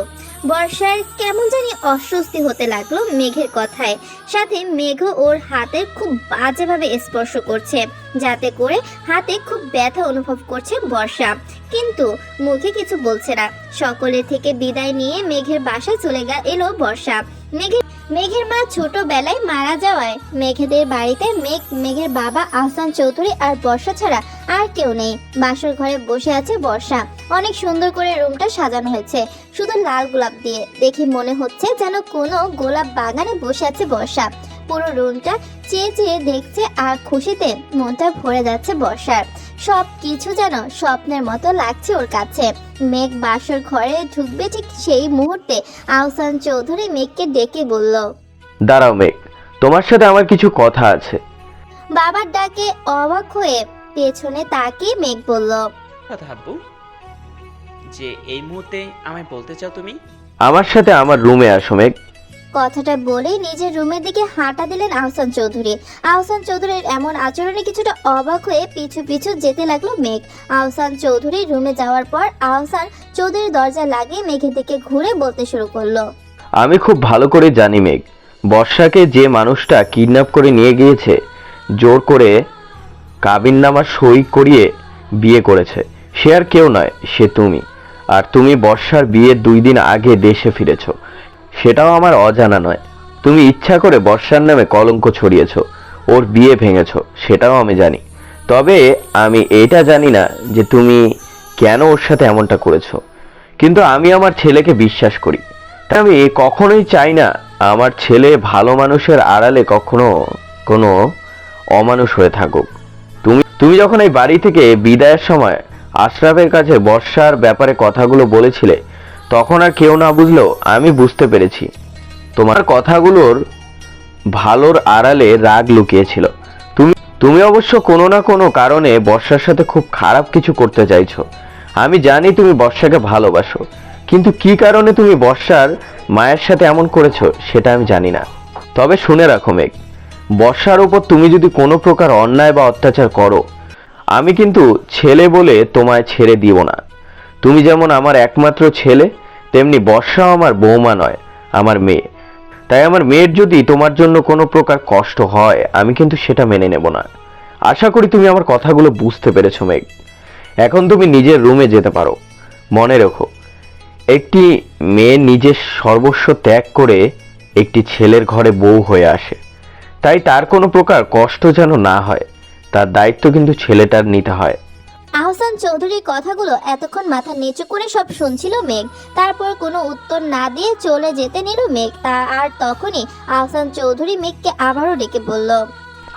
বর্ষার কেমন জানি অস্বস্তি হতে লাগলো মেঘের কথায়। সাথে মেঘও ওর হাতে খুব বাজেভাবে স্পর্শ করছে, যাতে করে হাতে খুব ব্যথা অনুভব করছে বর্ষা, কিন্তু মুখে কিছু বলছে না। সকলের থেকে বিদায় নিয়ে মেঘের বাসায় চলে এলো বর্ষা। মেঘের মা ছোটবেলায় মারা যাওয়ায় মেঘেদের বাড়িতে মেঘের বাবা আহসান চৌধুরী আর বর্ষা ছাড়া আর কেউ নেই। বাসর ঘরে বসে আছে বর্ষা। অনেক সুন্দর করে রুমটা সাজানো হয়েছে শুধু লাল গোলাপ দিয়ে। দেখে মনে হচ্ছে যেন কোনো গোলাপ বাগানে বসে আছে বর্ষা। পুরো রুমটা চেয়ে চেয়ে দেখছে আর খুশিতে মনটা ভরে যাচ্ছে বর্ষার। সব কিছু যেন স্বপ্নের মতো লাগছে ওর কাছে। মেঘ বাসর ঘরে ঢুকবে ঠিক সেই মুহূর্তে আহসান চৌধুরী মেঘকে ডেকে বলল,
দাঁড়াও মেঘ, তোমার সাথে আমার কিছু কথা আছে।
বাবার ডাকে অবাক হয়ে পেছনে তাকিয়ে মেঘ বলল,
কথা আব্বু, যে এই মুহূর্তে আমায় বলতে চাও তুমি?
আমার সাথে আমার রুমে আসো মেঘ।
কথাটা বলেই নিজের রুমের দিকে হাঁটা দিলেন আহসান চৌধুরী। আহসান চৌধুরীর এমন আচরণে কিছুটা অবাক হয়ে পিছু পিছু যেতে লাগলো মেঘ। আহসান চৌধুরী রুমে যাওয়ার পর আহসান চৌধুরী দরজা লাগিয়ে মেঘের দিকে ঘুরে বলতে শুরু করলো,
আমি খুব ভালো করে জানি মেঘ, বর্ষাকে যে মানুষটা কিডন্যাপ করে নিয়ে গিয়েছে, জোর করে কাবিননামা সই করিয়ে বিয়ে করেছে, সে আর কেউ নয়, সে তুমি। আর তুমি বর্ষার বিয়ের 2 দিন আগে দেশে ফিরেছ, সেটাও আমার অজানা নয়। তুমি ইচ্ছা করে বর্ষার নামে কলঙ্ক ছড়িয়েছ, ওর বিয়ে ভেঙেছ, সেটাও আমি জানি। তবে আমি এটা জানি না যে তুমি কেন ওর সাথে এমনটা করেছো। কিন্তু আমি আমার ছেলেকে বিশ্বাস করি, তাই আমি কখনোই চাই না আমার ছেলে ভালো মানুষের আড়ালে কখনো কোনো অমানুষ হয়ে থাকুক। তুমি যখন এই বাড়ি থেকে বিদায়ের সময় আশরাফের কাছে বর্ষার ব্যাপারে কথাগুলো বলেছিলে, তখন আর কেউ না বুঝলেও আমি বুঝতে পেরেছি তোমার কথাগুলোর ভালোর আড়ালে রাগ লুকিয়েছিল। তুমি অবশ্য কোনো না কোনো কারণে বর্ষার সাথে খুব খারাপ কিছু করতে চাইছো। আমি জানি তুমি বর্ষাকে ভালোবাসো, কিন্তু কি কারণে তুমি বর্ষার মায়ের সাথে এমন করেছো সেটা আমি জানি না। তবে শুনে রাখো মেঘ, বর্ষার উপর তুমি যদি কোনো প্রকার অন্যায় বা অত্যাচার করো, আমি কিন্তু ছেলে বলে তোমায় ছেড়ে দিব না। তুমি যেমন আমার একমাত্র ছেলে, তেমনি বর্ষাও আমার বৌমা নয়, আমার মেয়ে। তাই আমার মেয়ের যদি তোমার জন্য কোনো প্রকার কষ্ট হয়, আমি কিন্তু সেটা মেনে নেব না। আশা করি তুমি আমার কথাগুলো বুঝতে পেরেছো মেঘ। এখন তুমি নিজের রুমে যেতে পারো। মনে রেখো, একটি মেয়ে নিজের সর্বস্ব ত্যাগ করে একটি ছেলের ঘরে বউ হয়ে আসে, তাই তার কোনো প্রকার কষ্ট যেন না হয়, তার দায়িত্ব কিন্তু ছেলেটার নিতে হয়।
আহসান চৌধুরীর কথাগুলো এতক্ষণ মাথা নিচু করে সব শুনছিল মেঘ। তারপর কোনো উত্তর না দিয়ে চলে যেতে নিল মেঘ। আর তখনই আহসান চৌধুরী মেঘকে আবারও ডেকে বলল,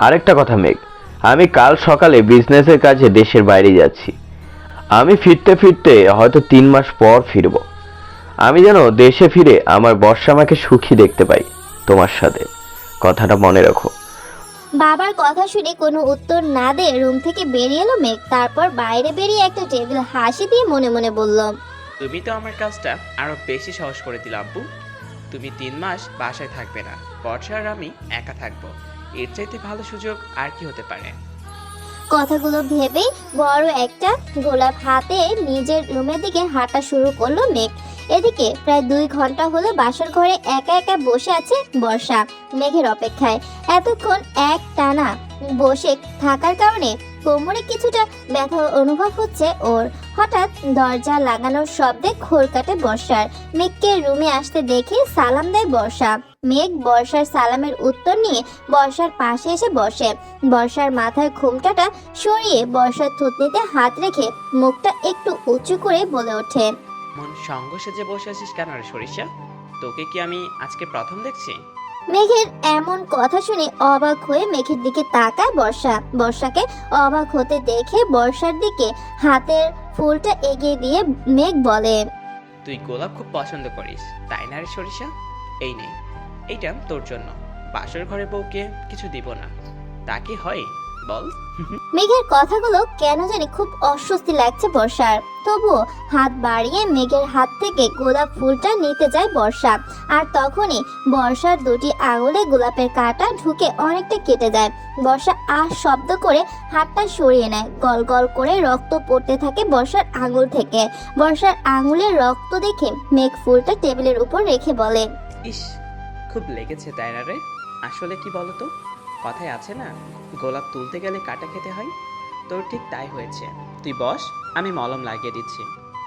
আরেকটা কথা মেঘ, আমি কাল সকালে বিজনেসের কাজে দেশের বাইরে যাচ্ছি। আমি ফিরতে ফিরতে হয়তো 3 মাস পর ফিরব। আমি যেন দেশে ফিরে আমার বর্ষা মাকে সুখী দেখতে পাই তোমার সাথে, কথাটা মনে রাখো।
বাবার কথা শুনে কোনো উত্তর না দিয়ে রুম থেকে বেরিয়ে এলো মেঘ। তারপর বাইরে বেরিয়ে একটা টেবিল হাসি দিয়ে মনে মনে বলল,
তুমি তো আমার কাজটা আরো বেশি সহজ করে দিলে আব্বু। তুমি 3 মাস বাসায় থাকবে না, বর্ষা আর আমি একা থাকবো। এর চাইতে ভালো সুযোগ আর কি হতে পারে?
কথাগুলো ভেবেই বড় একটা গোলাপ হাতে নিজের রুমের দিকে হাঁটা শুরু করলো মেঘ। এদিকে প্রায় 2 ঘন্টা হলো বাসর ঘরে একা একা বসে আছে বর্ষা মেঘের অপেক্ষায়। এতক্ষণ এক টানা বসে থাকার কারণে কোমরে কিছুটা ব্যথা অনুভব হচ্ছে ওর। হঠাৎ দরজা লাগানোর শব্দে ঘোর কাটে বর্ষার। মেঘকে রুমে আসতে দেখে সালাম দেয় বর্ষা। মেঘ বর্ষার সালামের উত্তর নিয়ে বর্ষার পাশে এসে বসে। বর্ষার মাথার ঘোমটাটা সরিয়ে বর্ষার থুতনিতে হাত রেখে মুখটা একটু উঁচু করে বলে ওঠে,
মন সঙ্গ সেজে বসে আছিস কেন রে সরিষা? তোকে কি আমি আজকে প্রথম দেখছি?
মেঘের এমন কথা শুনে অবাক হয়ে মেঘের দিকে তাকায় বর্ষা। বর্ষাকে অবাক হতে দেখে বর্ষার দিকে হাতের ফুলটা এগিয়ে দিয়ে মেঘ বলে,
তুই গোলাপ খুব পছন্দ করিস তাই না রে সরিষা? এই নে, এইটা তোর জন্য। বাসর ঘরে বউকে কিছু দিব না, তা কি হয় বল?
মেঘের কথাগুলো কেন জানি খুব অস্বস্তি লাগছে বর্ষার। তবুও হাত বাড়িয়ে মেঘের হাত থেকে গোলাপ ফুলটা নিতে যায় বর্ষা। আর তখনই বর্ষার দুটি আঙুলে গোলাপের কাঁটা ঢুকে অনেকটা কেটে যায়। বর্ষা শব্দ করে হাতটা সরিয়ে নেয়। গল গল করে রক্ত পড়তে থাকে বর্ষার আঙুল থেকে। বর্ষার আঙুলের রক্ত দেখে মেঘ ফুলটা টেবিলের উপর রেখে বলে,
ইস, খুব লেগেছে তাই না রে? আসলে কি বলতো, কথায় আছে না, গোলাপ তুলতে গেলে কাটা খেতে হয়। তোর ঠিক তাই হয়েছে। তুই বস, আমি মলম লাগিয়ে দিচ্ছি।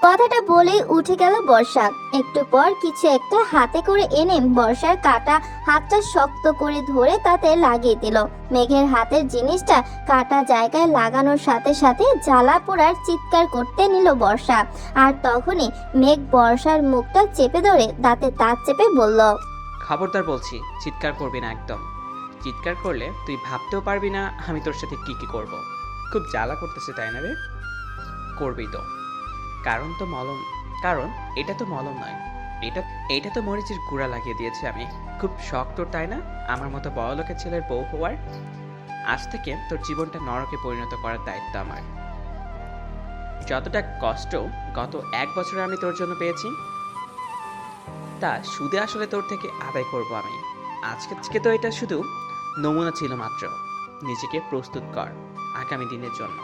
কথাটা বলেই উঠে গেল বর্ষা। একটু পর কিছু একটা হাতে করে এনে বর্ষার কাটা হাতটা শক্ত করে ধরে তাতে লাগিয়ে দিল। মেঘের হাতের জিনিসটা কাটা জায়গায় লাগানোর সাথে সাথে জ্বালা পোড়ার চিৎকার করতে নিল বর্ষা। আর তখনই মেঘ বর্ষার মুখটা চেপে ধরে দাঁতে দাঁত চেপে বলল,
খবরদার বলছি, চিৎকার করবি না একদম। চিৎকার করলে তুই ভাবতেও পারবি না আমি তোর সাথে কি কি করব। খুব জ্বালা করতেছে তাই না রে? করবি তো, কারণ এটা তো মলম নয়, এটা তো মরিচের গুঁড়া লাগিয়ে দিয়েছি আমি। খুব শখ তোর তাই না আমার মতো বড়লোকের ছেলের বউ হওয়ার? আজ থেকে তোর জীবনটা নরকে পরিণত করার দায়িত্ব আমার। যতটা কষ্ট গত 1 বছরে আমি তোর জন্য পেয়েছি, তা সুদে আসলে তোর থেকে আদায় করব আমি। আজকে তো এটা শুধু নমুনা ছিল মাত্র। নিজেকে প্রস্তুত কর আগামী দিনের জন্য।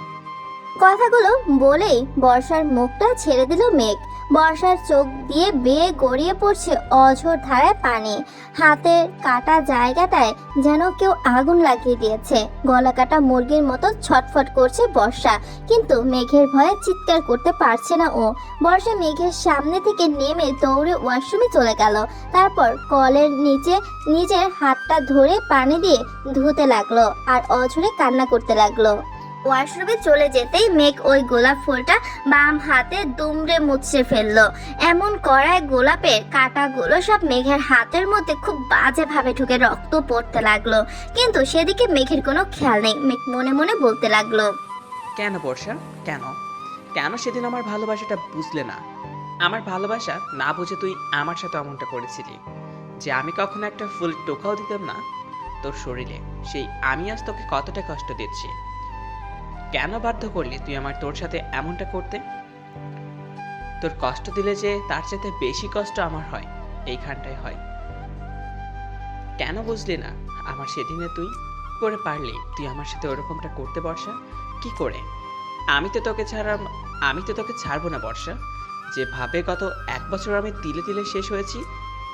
কথাগুলো বলেই বর্ষার মুখটা ছেড়ে দিল মেঘ। বর্ষার চোখ দিয়ে বেয়ে গড়িয়ে পড়ছে অঝোর ধারায় পানি। হাতের কাটা জায়গাটায় যেন কেউ আগুন লাগিয়ে দিয়েছে। গলা কাটা মুরগির মতো ছটফট করছে বর্ষা, কিন্তু মেঘের ভয়ে চিৎকার করতে পারছে না ও। বর্ষা মেঘের সামনে থেকে নেমে দৌড়ে ওয়াশরুমে চলে গেল। তারপর কলের নিচে নিজের হাতটা ধরে পানি দিয়ে ধুতে লাগলো আর অঝরে কান্না করতে লাগলো। ওয়াশরুমে চলে যেতেই মেঘ ওই গোলাপ ফুলটা বাম হাতে দুমড়ে মুচড়ে ফেললো। এমন করায় গোলাপের কাঁটাগুলো সব মেঘের হাতের মধ্যে খুব বাজেভাবে ঢুকে রক্ত পড়তে লাগলো। কিন্তু সেদিকে মেঘের কোনো খেয়াল নেই। মেঘ মনে মনে বলতে লাগলো,
কেন বর্ষা, কেন কেন সেদিন আমার ভালোবাসাটা বুঝলে না? আমার ভালোবাসা না বুঝে তুই আমার সাথে এমনটা করেছিলি যে আমি কখনো একটা ফুল টোকাও দিতাম না তোর শরীরে। সেই আমি আজ তোকে কতটা কষ্ট দিচ্ছি। কেন বাধ্য করলি তুই তোর সাথে এমনটা করতে? তোর কষ্ট দিলে যে তার সাথে বেশি কষ্ট আমার হয়, এইখানটাই হয়। কেন বুঝলি না আমার সেদিনে? তুই করে পারলি তুই আমার সাথে ওরকমটা করতে বর্ষা? কি করে? আমি তো তোকে ছাড়বো না বর্ষা। যেভাবে গত 1 বছর আমি তিলে তিলে শেষ হয়েছি,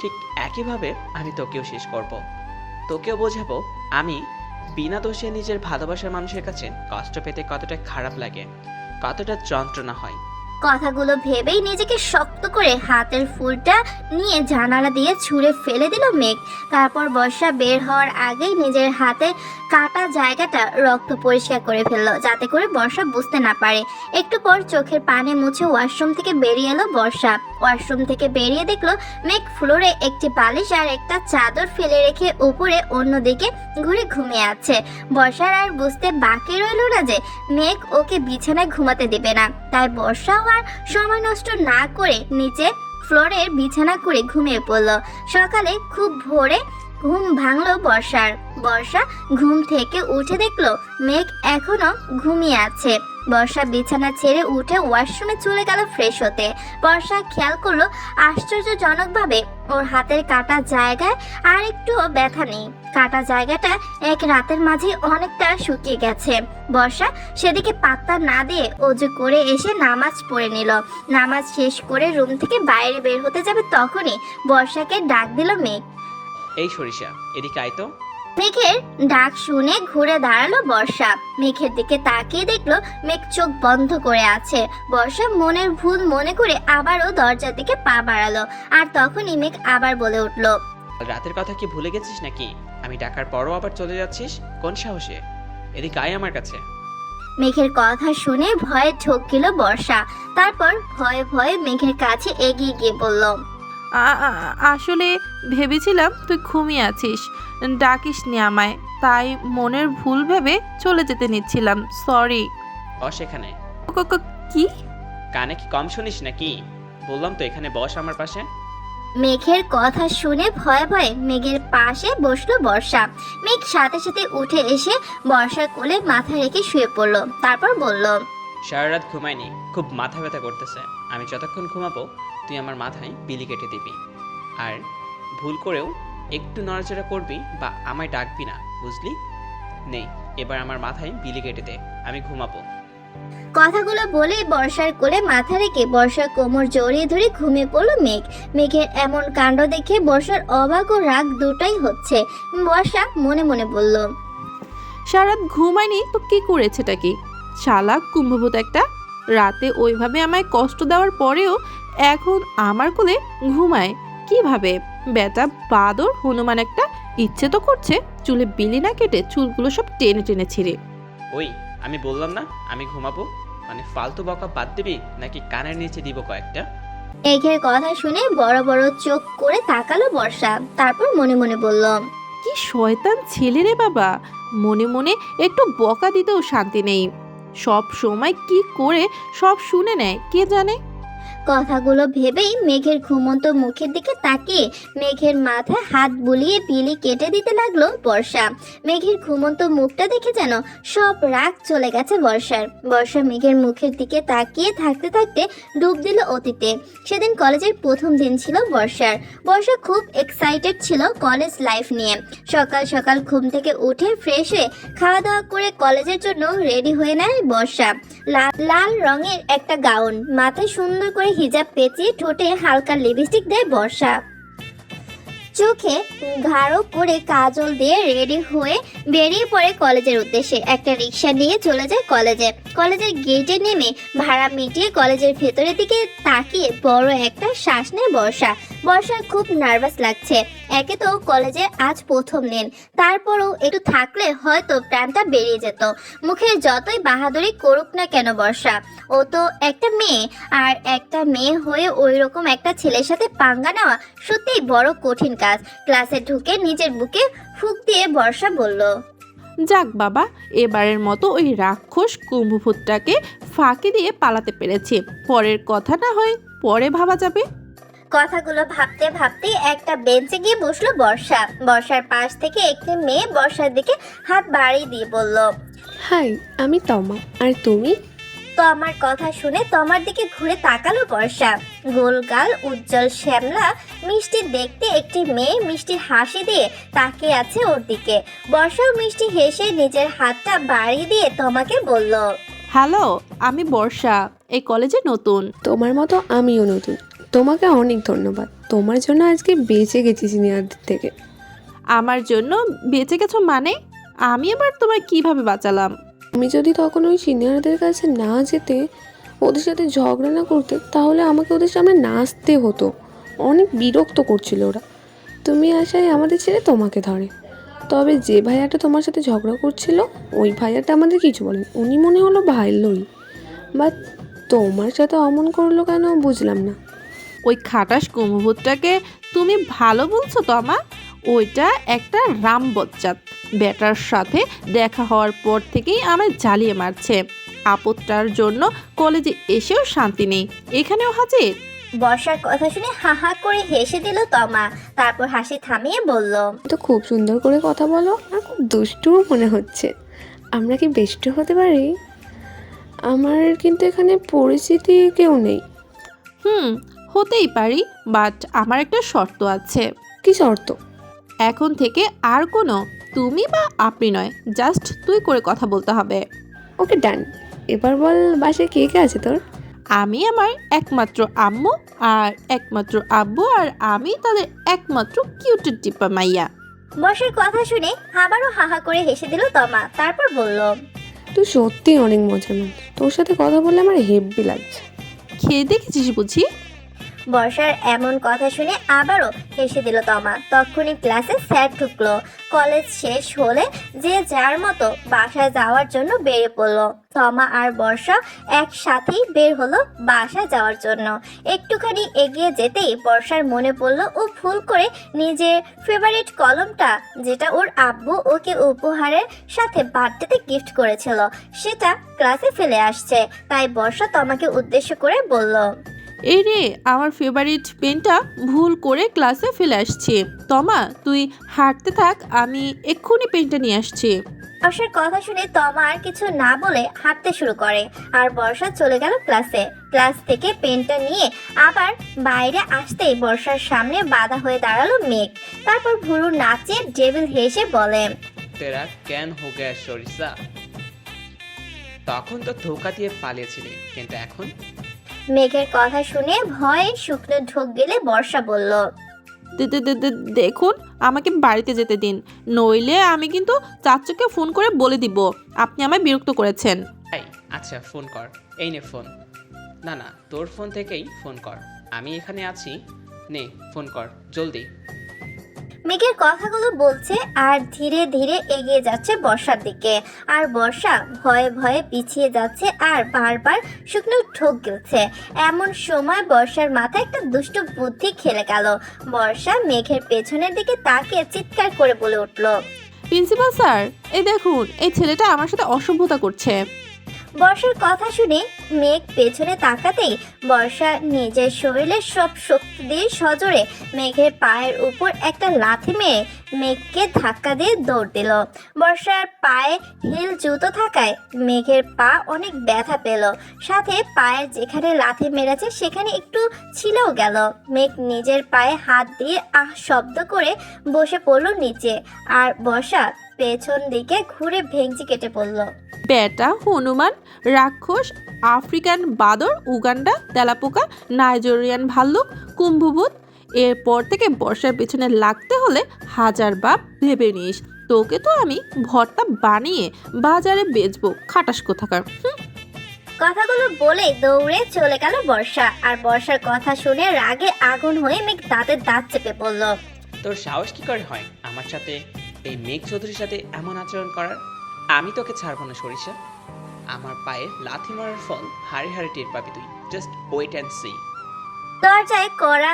ঠিক একইভাবে আমি তোকেও শেষ করব। তোকেও বোঝাবো আমি বিনা দোষে নিজের ভালোবাসার মানুষের কাছে কষ্ট পেতে কতটা খারাপ লাগে, কতটা যন্ত্রণা হয়।
কথাগুলো ভেবেই নিজেকে শক্ত করে হাতের ফুলটা নিয়ে জানালা দিয়ে ছুঁড়ে ফেলে দিল মেঘ। তারপর বর্ষা বের হওয়ার আগেই নিজের হাতে কাটা জায়গাটা রক্ত পরিষ্কার করে ফেললো, যাতে করে বর্ষা বুঝতে না পারে। একটু পর চোখের পানি মুছে ওয়াশরুম থেকে বেরিয়ে এলো বর্ষা। ওয়াশরুম থেকে বেরিয়ে দেখলো মেঘ ফ্লোরে একটি বালিশ আর একটা চাদর ফেলে রেখে উপরে অন্যদিকে ঘুরে ঘুমিয়ে আছে। বর্ষার আর বুঝতে বাকি রইল না যে মেঘ ওকে বিছানায় ঘুমাতে দেবে না। তাই বর্ষা আর সময় নষ্ট না করে নিচে ফ্লোরের বিছানা করে ঘুমিয়ে পড়লো। সকালে খুব ভোরে ঘুম ভাঙলো বর্ষার। বর্ষা ঘুম থেকে উঠে দেখলো মেঘ এখনো ঘুমিয়ে আছে। বর্ষা বিছানা ছেড়ে উঠে ওয়াশরুমে চলে গেল ফ্রেশ হতে। বর্ষা খেয়াল করলো আশ্চর্যজনকভাবে ওর হাতের কাটা জায়গায় আর একটুও ব্যথা নেই। কাটা জায়গাটা এক রাতের মাঝে অনেকটা শুকিয়ে গেছে। বর্ষা সেদিকে পাত্তা না দিয়ে অজু করে এসে নামাজ পড়ে নিল। নামাজ শেষ করে রুম থেকে বাইরে বের হতে যাবে তখনই বর্ষাকে ডাক দিল মেঘ।
এই সরিষা, এদিকে আয় তো।
মেঘের ডাক শুনে ঘুরে দাঁড়ালো বর্ষা। মেঘের দিকে তাকিয়ে দেখলো মেঘ চোখ বন্ধ করে আছে। বর্ষা মনের ভুল মনে করে আবারও দরজার দিকে পা বাড়ালো। আর তখনই মেঘ আবার বলে উঠলো,
রাতের কথা কি ভুলে গেছিস নাকি? আমি ডাকার পরও আবার চলে যাচ্ছিস কোন সাহসে? এদিকে আয় আমার কাছে।
মেঘের কথা শুনে ভয়ে ঠকিল বর্ষা। তারপর ভয়ে ভয়ে মেঘের কাছে এগিয়ে গিয়ে বলল,
আসলে ভেবেছিলাম তুই ঘুমিয়ে আছিস, ডাকিস নি আমায়, তাই মনের ভুল ভেবে চলে যেতে নিচ্ছিলাম, সরি।
বস এখানে।
কি?
কানে কি কম শুনিস নাকি? বললাম তো এখানে বস আমার পাশে।
মেঘের কথা শুনে ভয়ে ভয়ে মেঘের পাশে বসলো বর্ষা। মেঘ সাথে সাথে উঠে এসে বর্ষার কোলে মাথা রেখে শুয়ে পড়লো। তারপর বলল,
সারা রাত ঘুমাইনি, খুব মাথা ব্যথা করতেছে। আমি যতক্ষণ ঘুমাবো তুই আমার মাথায় বিলি কেটে দিবি। আর ভুল করেও একটু নড়াচড়া করবি বা আমায় ডাকবি না, বুঝলি? নেই, এবার আমার মাথায় বিলি কেটে দে, আমি ঘুমাবো।
কথাগুলো বলেই বর্ষার কোলে মাথা রেখে বর্ষার কোমর জড়িয়ে ধরে ঘুমিয়ে পড়লো মেঘ। মেঘের এমন কাণ্ড দেখে বর্ষার অবাক ও রাগ দুটাই হচ্ছে। বর্ষা মনে মনে বলল,
সারাত ঘুমায়নি তো কি করেছেটা কি? শালাক কুম্ভভূত একটা, রাতে ওইভাবে আমায় কষ্ট দেওয়ার পরেও এখন আমার কোলে ঘুমায় কিভাবে? বেটা বাদর হনুমান একটা, ইচ্ছে তো করছে চুলে বিলি না কেটে চুলগুলো সব টেনে টেনে ছিঁড়ে।
ওই আমি বললাম না আমি ঘুমাবো, মানে ফালতু বকা বাদ দিবি নাকি কানের নিচে দিব কয়েকটা?
মেঘের কথা শুনে বড় বড় চোখ করে তাকালো বর্ষা। তারপর মনে মনে বলল,
কি শয়তান ছেলে রে বাবা, মনে মনে একটু বকা দিতেও শান্তি নেই, সব সময় কি করে সব শুনে নেয় কে জানে।
কথাগুলো ভেবেই মেঘের ঘুমন্ত মুখের দিকে তাকিয়ে মেঘের মাথায় হাত বুলিয়ে বিলি কেটে দিতে লাগলো বর্ষা। মেঘের ঘুমন্ত মুখটা দেখে যেন সব রাগ চলে গেছে বর্ষার। বর্ষা মেঘের মুখের দিকে তাকিয়ে থাকতে থাকতে ডুব দিল অতীতে। সেদিন কলেজের প্রথম দিন ছিল বর্ষার। বর্ষা খুব এক্সাইটেড ছিল কলেজ লাইফ নিয়ে। সকাল সকাল ঘুম থেকে উঠে ফ্রেশ হয়ে খাওয়া দাওয়া করে কলেজের জন্য রেডি হয়ে নেয় বর্ষা। লাল রঙের একটা গাউন, মাথায় সুন্দর করে হিজাব পেঁচিয়ে ঠোঁটে হালকা লিপস্টিক দেয় বর্ষা। চোখে গাঢ় করে কাজল দিয়ে রেডি হয়ে বেরিয়ে পড়ে কলেজের উদ্দেশ্যে। একটা রিক্সা নিয়ে চলে যায় কলেজে। কলেজের গেটে নেমে ভাড়া মিটিয়ে কলেজের ভেতরের দিকে তাকিয়ে বড় একটা শ্বাস নেয় বর্ষা। বর্ষার খুব নার্ভাস লাগছে। একে তো কলেজে আজ প্রথম দিন, তারপরও একটু থাকলে হয়তো প্রাণটা বেরিয়ে যেত। মুখে যতই বাহাদুরি করুক না কেন বর্ষা, ও তো একটা মেয়ে, আর একটা মেয়ে হয়ে ওই রকম একটা ছেলের সাথে পাঙ্গা নেওয়া সত্যিই বড় কঠিন কাজ। ক্লাসে ঢুকে নিজের বুকে ফুঁক দিয়ে বর্ষা বলল,
যাক বাবা, এবারের মতো ওই রাক্ষস কুম্ভভূতটাকে ফাঁকি দিয়ে পালাতে পেরেছি, পরের কথা না হয় পরে ভাবা যাবে।
কথাগুলো ভাবতে ভাবতে একটা বেঞ্চে গিয়ে বসলো বর্ষা। বর্ষার পাশ থেকে একটি মেয়ে বর্ষার দিকে হাত বাড়িয়ে দিয়ে বলল,
হাই, আমি তমা, আর তুমি?
তমার কথা শুনে তমার দিকে ঘুরে তাকালো বর্ষা। গোলগাল উজ্জ্বল শ্যামলা মিষ্টি দেখতে একটি মেয়ে মিষ্টির হাসি দিয়ে তাকিয়ে আছে ওর দিকে। বর্ষাও মিষ্টি হেসে নিজের হাতটা বাড়িয়ে দিয়ে তমাকে বলল,
হ্যালো, আমি বর্ষা, এই কলেজে নতুন।
তোমার মতো আমিও নতুন। তোমাকে অনেক ধন্যবাদ, তোমার জন্য আজকে বেঁচে গেছি সিনিয়রদের থেকে।
আমার জন্য বেঁচে গেছো মানে? আমি এবার তোমায় কিভাবে বাঁচালাম?
তুমি যদি তখন ওই সিনিয়রদের কাছে না যেতে, ওদের সাথে ঝগড়া না করতে, তাহলে আমাকে ওদের সামনে নাচতে হতো। অনেক বিরক্ত করছিল ওরা। তুমি আসায় আমাদের ছেড়ে তোমাকে ধরে। তবে যে ভাইয়াটা তোমার সাথে ঝগড়া করছিল, ওই ভাইয়াটা আমাদের কিছু বলেন, উনি মনে হলো ভাইলোই, বাট তোমার সাথে অমন করলো কেন বুঝলাম না।
ওই খাটাস কুম্ভভূতটাকে তুমি ভালো বলছো তমা? ওইটা একটা রাম বচ্চাত, বেটার সাথে দেখা হওয়ার পর থেকেই আমায় জ্বালিয়ে মারছে। আপদটার জন্য কলেজে এসেও শান্তি নেই, এখানেও হাজির।
বর্ষার কথা শুনে হা হা করে হেসে দিল তমা। তারপর হাসি থামিয়ে বলল,
তো খুব সুন্দর করে কথা বলো আর খুব দুষ্টুও মনে হচ্ছে। আমরা কি বেস্ট হতে পারি? আমার কিন্তু এখানে পরিচিতি কেউ নেই।
হতেই পারি, বাট আমার একটা শর্ত আছে।
কি শর্ত?
এখন থেকে আর কোনো তুমি বা আপনি নয়, জাস্ট তুই করে কথা বলতে হবে।
ওকে, ডান। এবার বল, বাসায় কে কে আছে তোর?
আমি আমার একমাত্র আম্মু আর একমাত্র আব্বু, আর আমি তাদের একমাত্র কিউটের টিপা মাইয়া।
বর্ষার কথা শুনে আবারও হাহা করে হেসে দিল তমা, তারপর বলল,
তুই সত্যি অনেক মজার মানুষ, তোর সাথে কথা বলে আমার হেব্বি লাগছে।
খেয়ে দেখেছিস বুঝি?
বর্ষার এমন কথা শুনে আবারও হেসে দিল তমা। তখনই ক্লাসে স্যার ঢুকলো। কলেজ শেষ হলে যে যার মতো বাসায় যাওয়ার জন্য বেরিয়ে পড়লো। তমা আর বর্ষা একসাথেই বের হলো বাসায় যাওয়ার জন্য। একটুখানি এগিয়ে যেতেই বর্ষার মনে পড়লো ও ভুল করে নিজের ফেভারিট কলমটা, যেটা ওর আব্বু ওকে উপহারের সাথে বার্থডেতে গিফট করেছিল, সেটা ক্লাসে ফেলে আসছে। তাই বর্ষা তমাকে উদ্দেশ্য করে বলল,
এই রে, আমার ফেভারিট পেনটা ভুল করে ক্লাসে ফেলে আসছি। তমা তুই হাঁটতে থাক, আমি এক্ষুনি পেনটা নিয়ে আসছি।
বর্ষার কথা শুনে তমা আর কিছু না বলে হাঁটতে শুরু করে আর বর্ষা চলে গেল ক্লাসে। ক্লাস থেকে পেনটা নিয়ে আবার বাইরে আসতেই বর্ষার সামনে বাধা হয়ে দাঁড়ালো মেঘ। তারপর ভুরু নাচে ডেভিল হেসে বলে,
তেরা কেন হো গয়া সরিষা? তখন তো ধোকা দিয়ে পালিয়েছিলি, কিন্তু এখন?
মেঘের কথা শুনে ভয়ে শুকনো ঢোক গেলে বর্ষা বলল,
দেখুন, আমাকে বাড়িতে যেতে দিন, নইলে আমি কিন্তু চাচুকে ফোন করে বলে দিব আপনি আমায় বিরক্ত করেছেন।
আচ্ছা ফোন কর, এই নে ফোন। না না, তোর ফোন থেকেই ফোন কর, আমি এখানে আছি, নে ফোন কর জলদি।
মেঘের কথাগুলো বলছে আর ধীরে ধীরে এগিয়ে যাচ্ছে বর্ষার দিকে। আর বর্ষা ভয়ে ভয়ে পিছিয়ে যাচ্ছে আর বারবার শুকনো ঠোক গেছে। এমন সময় বর্ষার মাথায় একটা দুষ্ট বুদ্ধি খেলে গেল। বর্ষা মেঘের পেছনের দিকে তাকিয়ে চিৎকার করে বলে উঠল,
প্রিন্সিপাল স্যার, এই দেখুন, এই ছেলেটা আমার সাথে অসভ্যতা করছে।
বর্ষার কথা শুনে মেঘ পেছনে তাকাতেই বর্ষা নিজের শরীরের সব শক্তি দিয়ে সজোরে মেঘের পায়ের উপর একটা লাথি মেরে মেঘকে ধাক্কা দিয়ে দৌড় দিল। বর্ষার পায়ে হিল জুতো থাকায় মেঘের পা অনেক ব্যথা পেল, সাথে পায়ের যেখানে লাথি মেরেছে সেখানে একটু ছিলেও গেল। মেঘ নিজের পায়ে হাত দিয়ে আহ শব্দ করে বসে পড়ল নিচে আর বর্ষা পেছন দিকে ঘুরে ভেঙচি কেটে পড়ল।
বেটা হনুমান, রাক্ষস, আফ্রিকান বাদর, উগান্ডা তেলাপোকা, নাইজেরিয়ান ভাল্লুক, কুম্ভভূত, এরপর থেকে বর্ষার পেছনে লাগতে হলে হাজার বাপ ভেবে নিস। তোকে তো আমি ভর্তা বানিয়ে বাজারে বেচবো, খাটাস কোথাকার।
কথাগুলো বলে দৌড়ে চলে গেল বর্ষা। আর বর্ষার কথা শুনে রাগে আগুন হয়ে মেঘ দাঁতের দাঁত চেপে পড়ল।
তোর সাহস কি করে হয় আমার সাথে, এই মেঘ চৌধুরীর সাথে এমন আচরণ করার? আমি তোকে ছাড়বো না সরিষা। আমার পায়ে লাথি মারার ফল হাড়ে হাড়ে টের পাবি তুই, জাস্ট ওয়েট অ্যান্ড সি।
দরজায় কড়া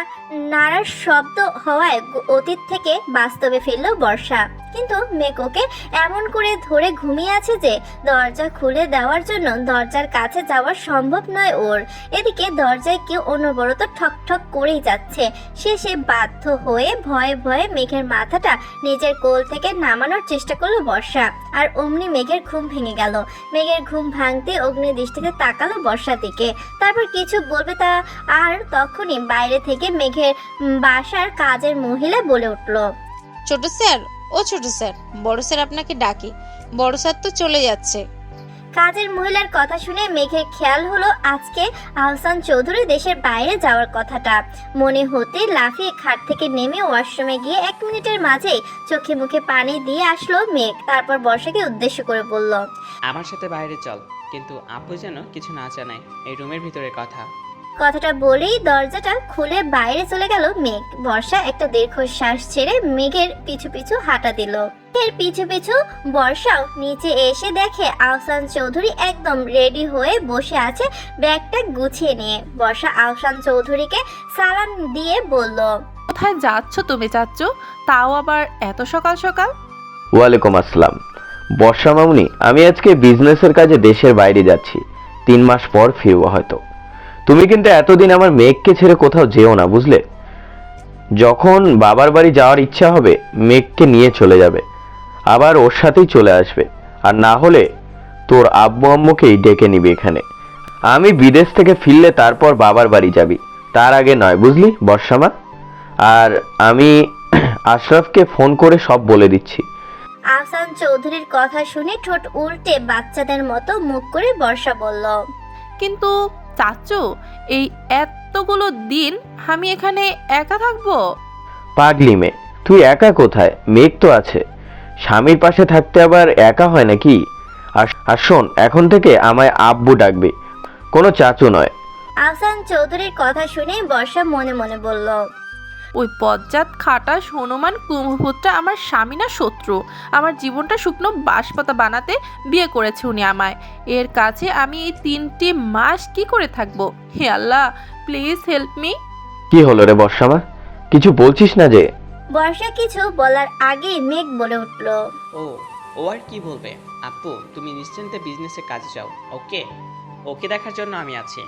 নাড়ার শব্দ হওয়ায় অতীত থেকে বাস্তবে ফিরল বর্ষা। কিন্তু মেঘ ওকে এমন করে ধরে ঘুমিয়ে আছে যে দরজা খুলে দেওয়ার জন্য দরজার কাছে যাওয়া সম্ভব নয় ওর। এদিকে দরজায় কেউ অনবরত ঠক ঠক করেই যাচ্ছে। শেষে বাধ্য হয়ে ভয়ে ভয়ে মেঘের মাথাটা নিজের কোল থেকে নামানোর চেষ্টা করলো বর্ষা। আর অমনি মেঘের ঘুম ভেঙে গেল। মেঘের ঘুম ভাঙতে অগ্নি দৃষ্টিতে তাকালো বর্ষার দিকে। তারপর কিছু বলবে তা আর তখনই বাইরে থেকে মেঘের বাসার কাজের মহিলা বলে উঠল,
ছোট স্যার, ও ছোট স্যার, বড় স্যার আপনাকে ডাকে। বড় স্যার তো চলে যাচ্ছে।
কাজের মহিলার কথা শুনে মেঘের খেয়াল হলো আজকে আহসান চৌধুরী দেশের বাইরে যাওয়ার কথাটা। মনে হতে লাফিয়ে খাট থেকে নেমে ওয়াশরুমে গিয়ে 1 মিনিটের মাঝেই চোখে মুখে পানি দিয়ে আসলো মেঘ। তারপর বর্ষাকে উদ্দেশ্য করে বলল,
আমার সাথে বাইরে চল, কিন্তু আপু যেন কিছু না জানায়, এই রুমের ভিতরে কথা।
কথাটা বলেই দরজাটা খুলে বাইরে চলে গেল মেঘ। বর্ষা একটা দীর্ঘশ্বাস ছেড়ে মেঘের পিছু পিছু হাঁটা দিল। এর পিছু পিছু বর্ষাও নিচে এসে দেখে আহসান চৌধুরী একদম রেডি হয়ে বসে আছে ব্যাগটা গুছিয়ে নিয়ে। বর্ষা আহসান চৌধুরীকে সালাম দিয়ে বলল,
কোথায় যাচ্ছ তুমি চাচ্চু, তাও আবার এত সকাল সকাল?
ওয়ালাইকুম আসসালাম বর্ষা মামুনি, আমি আজকে বিজনেসের কাজে দেশের বাইরে যাচ্ছি, 3 মাস পর ফিরবো হয়তো। তুমি কিন্তু এতদিন আমার মেঘকে ছেড়ে কোথাও যেও না, বুঝলে? যখন বাবার বাড়ি যাওয়ার ইচ্ছা হবে মেঘকে নিয়ে চলে যাবে, আবার ওর সাথেই চলে আসবে। আর না হলে তোর আব্বু আম্মুকেই ডেকে নিবি এখানে। আমি বিদেশ থেকে ফিরলে তারপর বাবার বাড়ি যাবি, তার আগে নয়, বুঝলি বর্ষামা? আর আমি আশরাফকে ফোন করে সব বলে দিচ্ছি।
আহসান চৌধুরীর কথা শুনে ঠোঁট উল্টে বাচ্চাদের মতো মুখ করে বর্ষা বলল,
কিন্তু চাচু, এই এতগুলো দিন আমি এখানে একা থাকবো?
পাগলি মেয়ে, তুই একা কোথায়? মেঘ তো আছে। স্বামীর পাশে থাকতে আবার একা হয় নাকি? আর শোন, এখন থেকে আমায় আব্বু ডাকবি, কোনো চাচু নয়।
আহসান চৌধুরীর কথা শুনে বর্ষা মনে মনে বলল,
ওই বজ্জাত খাটাস হনুমান কুম্ভপুত্রটা আমার স্বামী না শত্রু? আমার জীবনটা শুকনো বাঁশপাতা বানাতে বিয়ে করেছে উনি আমায়। এর কাছে আমি এই 3টি মাস কি করে থাকবো? হে আল্লাহ, প্লিজ হেল্প মি।
কি হলো রে বর্ষামা, কিছু বলছিস না যে?
বর্ষা কিছু বলার আগেই মেঘ বলে উঠল,
ও আর কি বলবে? আপু, তুমি নিশ্চিন্তে বিজনেসে কাজে যাও। ওকে ওকে দেখার জন্য আমি আছি,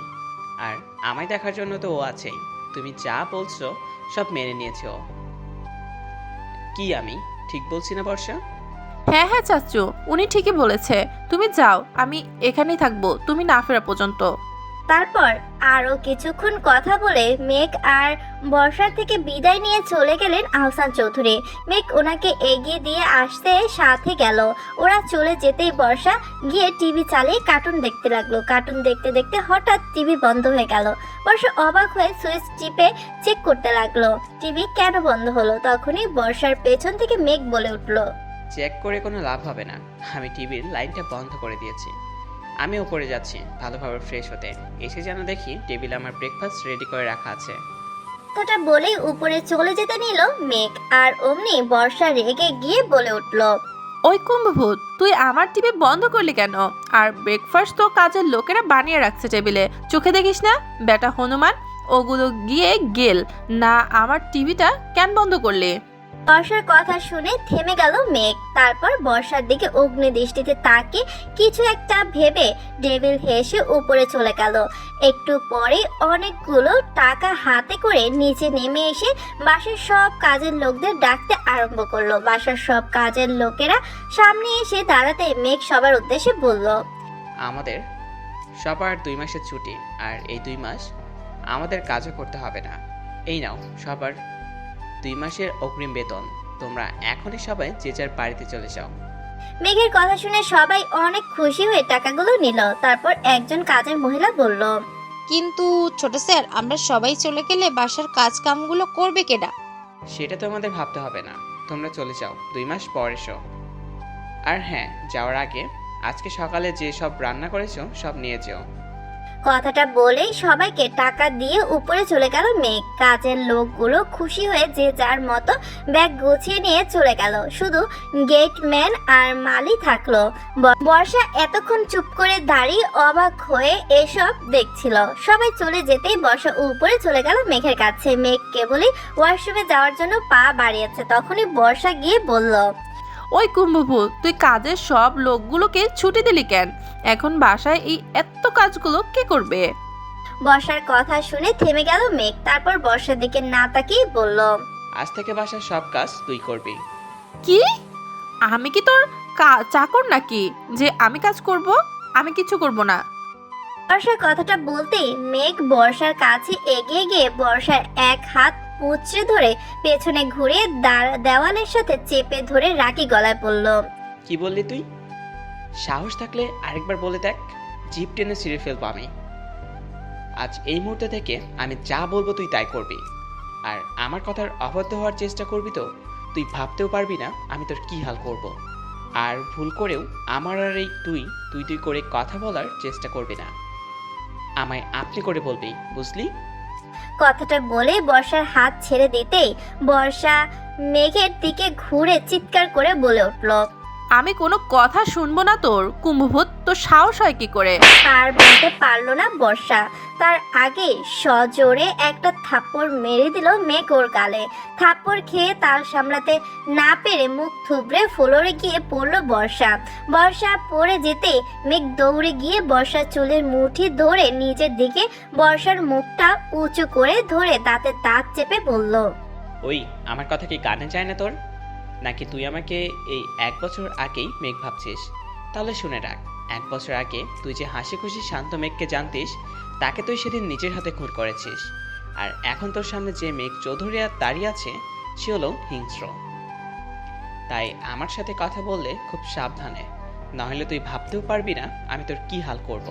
আর আমায় দেখার জন্য তো ও আছেই। তুমি যা বলছো সব মেনে নিয়েছে ও। কি আমি ঠিক বলছি না বর্ষা?
হ্যাঁ হ্যাঁ চাচু, উনি ঠিকই বলেছে। তুমি যাও, আমি এখানেই থাকবো তুমি না ফেরা পর্যন্ত।
তারপর আরো কিছুক্ষণ কথা বলে মেঘ আর বর্ষার থেকে বিদায় নিয়ে চলে গেলেন আহসান চৌধুরী। মেঘ ওনাকে এগিয়ে দিয়ে আসতে সাথে গেল। ওরা চলে যেতেই বর্ষা গিয়ে টিভি চালিয়ে কার্টুন দেখতে লাগলো। কার্টুন দেখতে দেখতে হঠাৎ টিভি বন্ধ হয়ে গেল। বর্ষা অবাক হয়ে সুইচ টিপে চেক করতে লাগলো টিভি কেন বন্ধ হলো। তখনই বর্ষার পেছন থেকে মেঘ বলে উঠলো,
চেক করে কোনো লাভ হবে না, আমি টিভির লাইনটা বন্ধ করে দিয়েছি। আমি উপরে যাচ্ছি ভালোভাবে ফ্রেশ হতে, এসে যেন দেখি টেবিলে আমার ব্রেকফাস্ট রেডি করে রাখা আছে।
কথাটা বলেই উপরে চলে যেতে নিল মেঘ, আর অমনি বর্ষা রেগে গিয়ে বলে উঠল,
ওই কুম্ভভূত, তুই আমার টিভি বন্ধ করলি কেন? আর ব্রেকফাস্ট তো কাজের লোকেরা বানিয়ে রাখছে টেবিলে, চোখে দেখিস না? বেটা হনুমান, ওগুলো গিয়ে গেল না, আমার টিভিটা কেন বন্ধ করলি?
বর্ষার কথা শুনে থেমে গেল মেঘ। তারপর বর্ষার দিকে অগ্নি দৃষ্টিতে তাকে কিছু একটা ভেবে ডেভিল হেসে উপরে চলে গেল। একটু পরে অনেকগুলো টাকা হাতে করে নিচে নেমে এসে বাসার সব কাজের লোকদের ডাকতে আরম্ভ করলো। বাসার সব কাজের লোকেরা সামনে এসে দাঁড়াতে মেঘ সবার উদ্দেশ্যে বলল,
আমাদের সবার 2 মাসের ছুটি, আর এই 2 মাস আমাদের কাজও করতে হবে না। এই নাও সবার 2 মাসের অগ্রিম বেতন। তোমরা এখনই সবাই যে যার বাড়িতে চলে যাও।
মেঘের কথা শুনে সবাই অনেক খুশি হয়ে টাকাগুলো নিল। তারপর একজন কাজের মহিলা বলল,
কিন্তু ছোট স্যার, আমরা সবাই চলে গেলে বাসার কাজ কামগুলো করবে কেডা?
সেটা তো আমাদের ভাবতে হবে না, তোমরা চলে যাও, 2 মাস পর এসো। আর হ্যাঁ, যাওয়ার আগে আজকে সকালে যে সব রান্না করেছো সব নিয়ে যেও।
কথাটা বলেই সবাইকে টাকা দিয়ে উপরে চলে গেল মেঘ। কাজের লোকগুলো খুশি হয়ে যে যার মতো ব্যাগ গুছিয়ে নিয়ে চলে গেল। শুধু গেটম্যান আর মালি থাকলো। বর্ষা এতক্ষণ চুপ করে দাঁড়িয়ে অবাক হয়ে এসব দেখছিল। সবাই চলে যেতেই বর্ষা উপরে চলে গেল মেঘের কাছে। মেঘ কেবলই ওয়াশরুমে যাওয়ার জন্য পা বাড়িয়েছে, তখনই বর্ষা গিয়ে বলল,
ওই কুম্ভভূত, তুই কাজের সব লোকগুলোকে ছুটি দিলি কেন? এখন বাসায় এই এত কাজগুলো কে করবে?
বর্ষার কথা শুনে থেমে গেল মেঘ। তারপর বর্ষার দিকে না তাকিয়ে বলল,
আজ থেকে বাসার সব কাজ তুই করবি।
কি? আমি কি তোর চাকর নাকি যে আমি কাজ করব? আমি কিছু করব না।
বর্ষার কথাটা বলতেই মেঘ বর্ষার কাছে এগিয়ে গিয়ে বর্ষার এক হাত মুচড়ে ধরে পেছনে ঘুরে দেওয়ালের সাথে চেপে ধরে রাগী গলায় বলল,
কি বললি তুই? সাহস থাকলে আরেকবার বলে দেখ, জিপ টেনে ছিঁড়ে ফেলবো আমি। আজ এই মুহূর্তে থেকে আমি যা বলবো তুই তাই করবি, আর আমার কথার অবাধ্য হওয়ার চেষ্টা করবি তো তুই ভাবতেও পারবি না আমি তোর কি হাল করব। আর ভুল করেও আমার আর এই তুই করে কথা বলার চেষ্টা করবি না, আমায় আপনি করে বলবি, বুঝলি?
কথাটা বলে বর্ষার হাত ছেড়ে দিতেই বর্ষা মেঘের দিকে ঘুরে চিৎকার করে বলে উঠল,
আমি কোনো কথা শুনবো না তোর। কুম্ভভূত, তোর সাহস হয় কি করে?
আর বলতে পারলো না বর্ষা, তার আগে সজোরে একটা থাপ্পড় মেরে দিল মেঘ ওর গালে। থাপ্পড় খেয়ে তাল সামলাতে না পেরে মুখ থুবড়ে ফ্লোরে গিয়ে পড়লো বর্ষা। বর্ষা পড়ে যেতে মেঘ দৌড়ে গিয়ে বর্ষার চুলের মুঠি ধরে নিজের দিকে বর্ষার মুখটা উঁচু করে ধরে দাঁতে দাঁত চেপে বলল,
ওই আমার কথা কি কানে যায় না তোর? নাকি তুই আমাকে এই 1 বছর আগেই মেঘ ভাবছিস? তাহলে শুনে রাখ, 1 বছর আগে তুই যে হাসি খুশি শান্ত মেঘকে জানতিস, তাকে তুই সেদিন নিজের হাতে খুন করেছিস। আর এখন তোর সামনে যে মেঘ চৌধুরী দাঁড়িয়ে আছে সে হলো হিংস্র। তাই আমার সাথে কথা বললে খুব সাবধানে, নাহলে তুই ভাবতেও পারবি না আমি তোর কি হাল করব।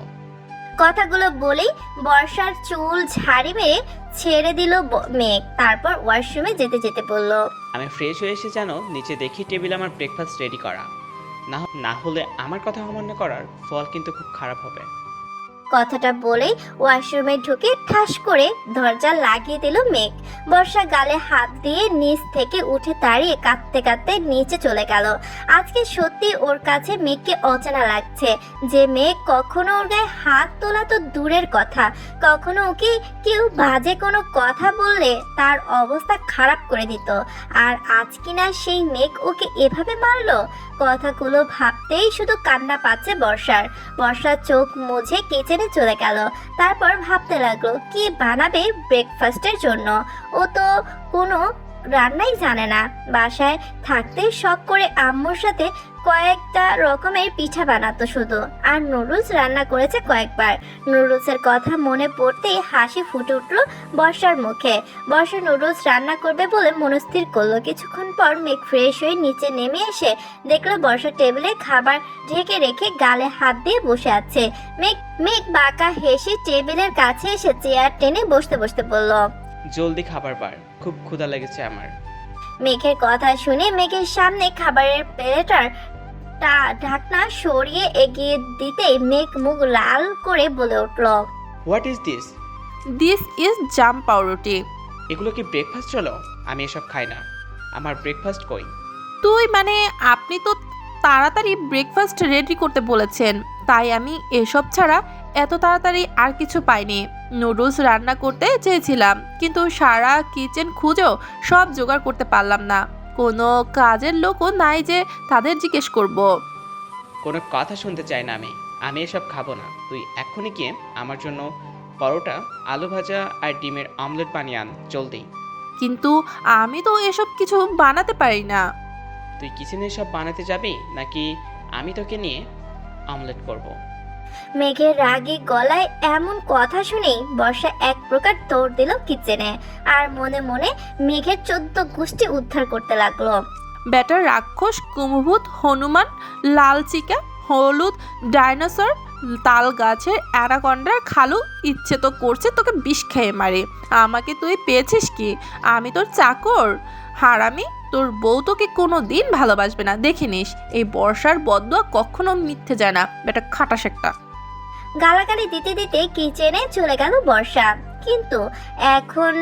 কথাগুলো বলেই বর্ষার চুল ঝাড়ি মেরে ছেড়ে দিল মেঘ। তারপর ওয়াশরুমে যেতে যেতে বলল,
আমি ফ্রেশ হয়ে এসে জানো নিচে দেখি টেবিলে আমার ব্রেকফাস্ট রেডি করা। না হলে আমার কথা অমান্য করার ফল কিন্তু খুব খারাপ হবে।
কথাটা বলেই ওয়াশরুমে ঢুকে ঠাস করে দরজা লাগিয়ে দিল মেঘ। বর্ষা গালে হাত দিয়ে নিচ থেকে উঠে দাঁড়িয়ে কাঁদতে কাঁদতে নিচে চলে গেল। আজকে সত্যি ওর কাছে মেঘকে অচেনা লাগছে। যে মেঘ কখনো ওর গায়ে হাত তোলা তো দূরের কথা, কখনো ওকে কেউ বাজে কোনো কথা বললে তার অবস্থা খারাপ করে দিত, আর আজ কিনা সেই মেঘ ওকে এভাবে মারলো। কথাগুলো ভাবতেই শুধু কান্না পাচ্ছে বর্ষার চোখ মুছে কিচেনে চলে গেল। তারপর ভাবতে লাগলো কি বানাবে ব্রেকফাস্টের জন্য। ও তো কোনো রান্নাই জানে না। বাসায় থাকতে শখ করে আম্মুর সাথে কয়েকটা রকমের পিঠা বানাতো শুধু, আর নুডলস রান্না করেছে কয়েকবার। নুডলসের কথা মনে পড়তেই হাসি ফুটে উঠলো বর্ষার মুখে। বর্ষা নুডলস রান্না করবে বলে মনস্থির করলো। কিছুক্ষণ পর মেঘ ফ্রেশ হয়ে নিচে নেমে এসে দেখলো বর্ষা টেবিলে খাবার ঢেকে রেখে গালে হাত দিয়ে বসে আছে। মেঘ বাঁকা হেসে টেবিলের কাছে এসে চেয়ার টেনে বসতে বসতে বলল,
জলদি খাবার বার, খুব ক্ষুধা লেগেছে আমার।
মেঘের কথা শুনে মেঘের সামনে খাবারের প্লেটার ঢাকনা সরিয়ে এগিয়ে দিতেই মেঘ মুখ লাল করে বলে উঠল,
what is this?
This is jam পাউরুটি।
এগুলো কি ব্রেকফাস্ট হলো? আমি এসব খাই না। আমার ব্রেকফাস্ট কই?
আপনি তো তাড়াতাড়ি ব্রেকফাস্ট রেডি করতে বলেছেন, তাই আমি এসব ছাড়া এত তাড়াতাড়ি আর কিছু পাইনি। নুডলস রান্না করতে চেয়েছিলাম, কিন্তু সারা কিচেন খুঁজেও সব জোগাড় করতে পারলাম না। কোনো কাজের লোকও নাই যে তাদের জিজ্ঞেস করব।
কোনো কথা শুনতে চাই না আমি এসব খাবো না। তুই এক্ষুনি গিয়ে আমার জন্য পরোটা, আলু ভাজা আর ডিমের অমলেট বানিয়ে আন, জলদি।
কিন্তু আমি তো এসব কিছু বানাতে পারি না।
তুই কিচেনে সব বানাতে যাবি নাকি আমি তোকে নিয়ে অমলেট করব?
মেঘের রাগী গলায় এমন কথা শুনেই বর্ষা এক প্রকার দৌড় দিল কিচেনে, আর মনে মনে মেঘের 14 গোষ্ঠী উদ্ধার করতে লাগলো।
ব্যাটার রাক্ষস, কুমভূত, হনুমান, লাল চিকা, হলুদ ডাইনোসর, তাল গাছের অ্যানাকন্ডার খালু, ইচ্ছে তো করছে তোকে বিষ খেয়ে মারে। আমাকে তুই পেয়েছিস কি? আমি তোর চাকর? হারামি, তোর বউ তোকে কোনো দিন ভালোবাসবে না, দেখে নিস। এই বর্ষার বদদোয়া কখনো মিথ্যে যায় না, বেটা খাটাস একটা।
গালাগালি দিতে দিতে কিচেনে চলে গেল বর্ষা। কিন্তু এখন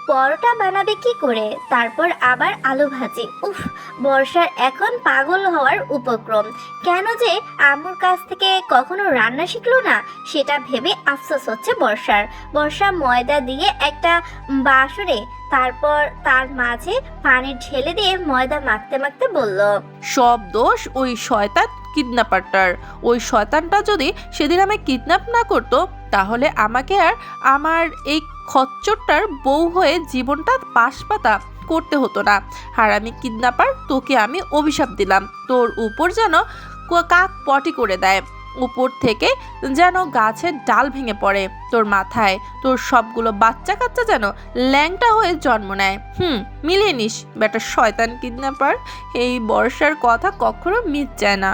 পরোটা বানাবে কি করে, তারপর আবার আলু ভাজি। উফ, বর্ষার এখন পাগল হওয়ার উপক্রম। কেন যে আম্মুর কাছ থেকে কখনো রান্না শিখলো না সেটা ভেবে আফসোস হচ্ছে বর্ষা ময়দা দিয়ে একটা বাসনে, তারপর তার মাঝে পানি ঢেলে দিয়ে ময়দা মাখতে মাখতে বলল,
সব দোষ ওই শয়তান কিডন্যাপারটার। ওই শয়তানটা যদি সেদিন আমায় কিডন্যাপ না করতো, তাহলে আমাকে আর আমার এই খচ্চরটার বউ হয়ে জীবনটা পাশপাতা করতে হতো না। হারামি কিডন্যাপার, তোকে আমি অভিশাপ দিলাম, তোর উপর যেন কাক পটি করে দেয়, উপর থেকে যেন গাছের ডাল ভেঙে পড়ে তোর মাথায়, তোর সবগুলো বাচ্চা কাচ্চা যেন ল্যাংটা হয়ে জন্ম নেয়। মিলিয়ে নিস বেটা শয়তান কিডন্যাপার। এই বর্ষার কথা কখনো মিট যায় না।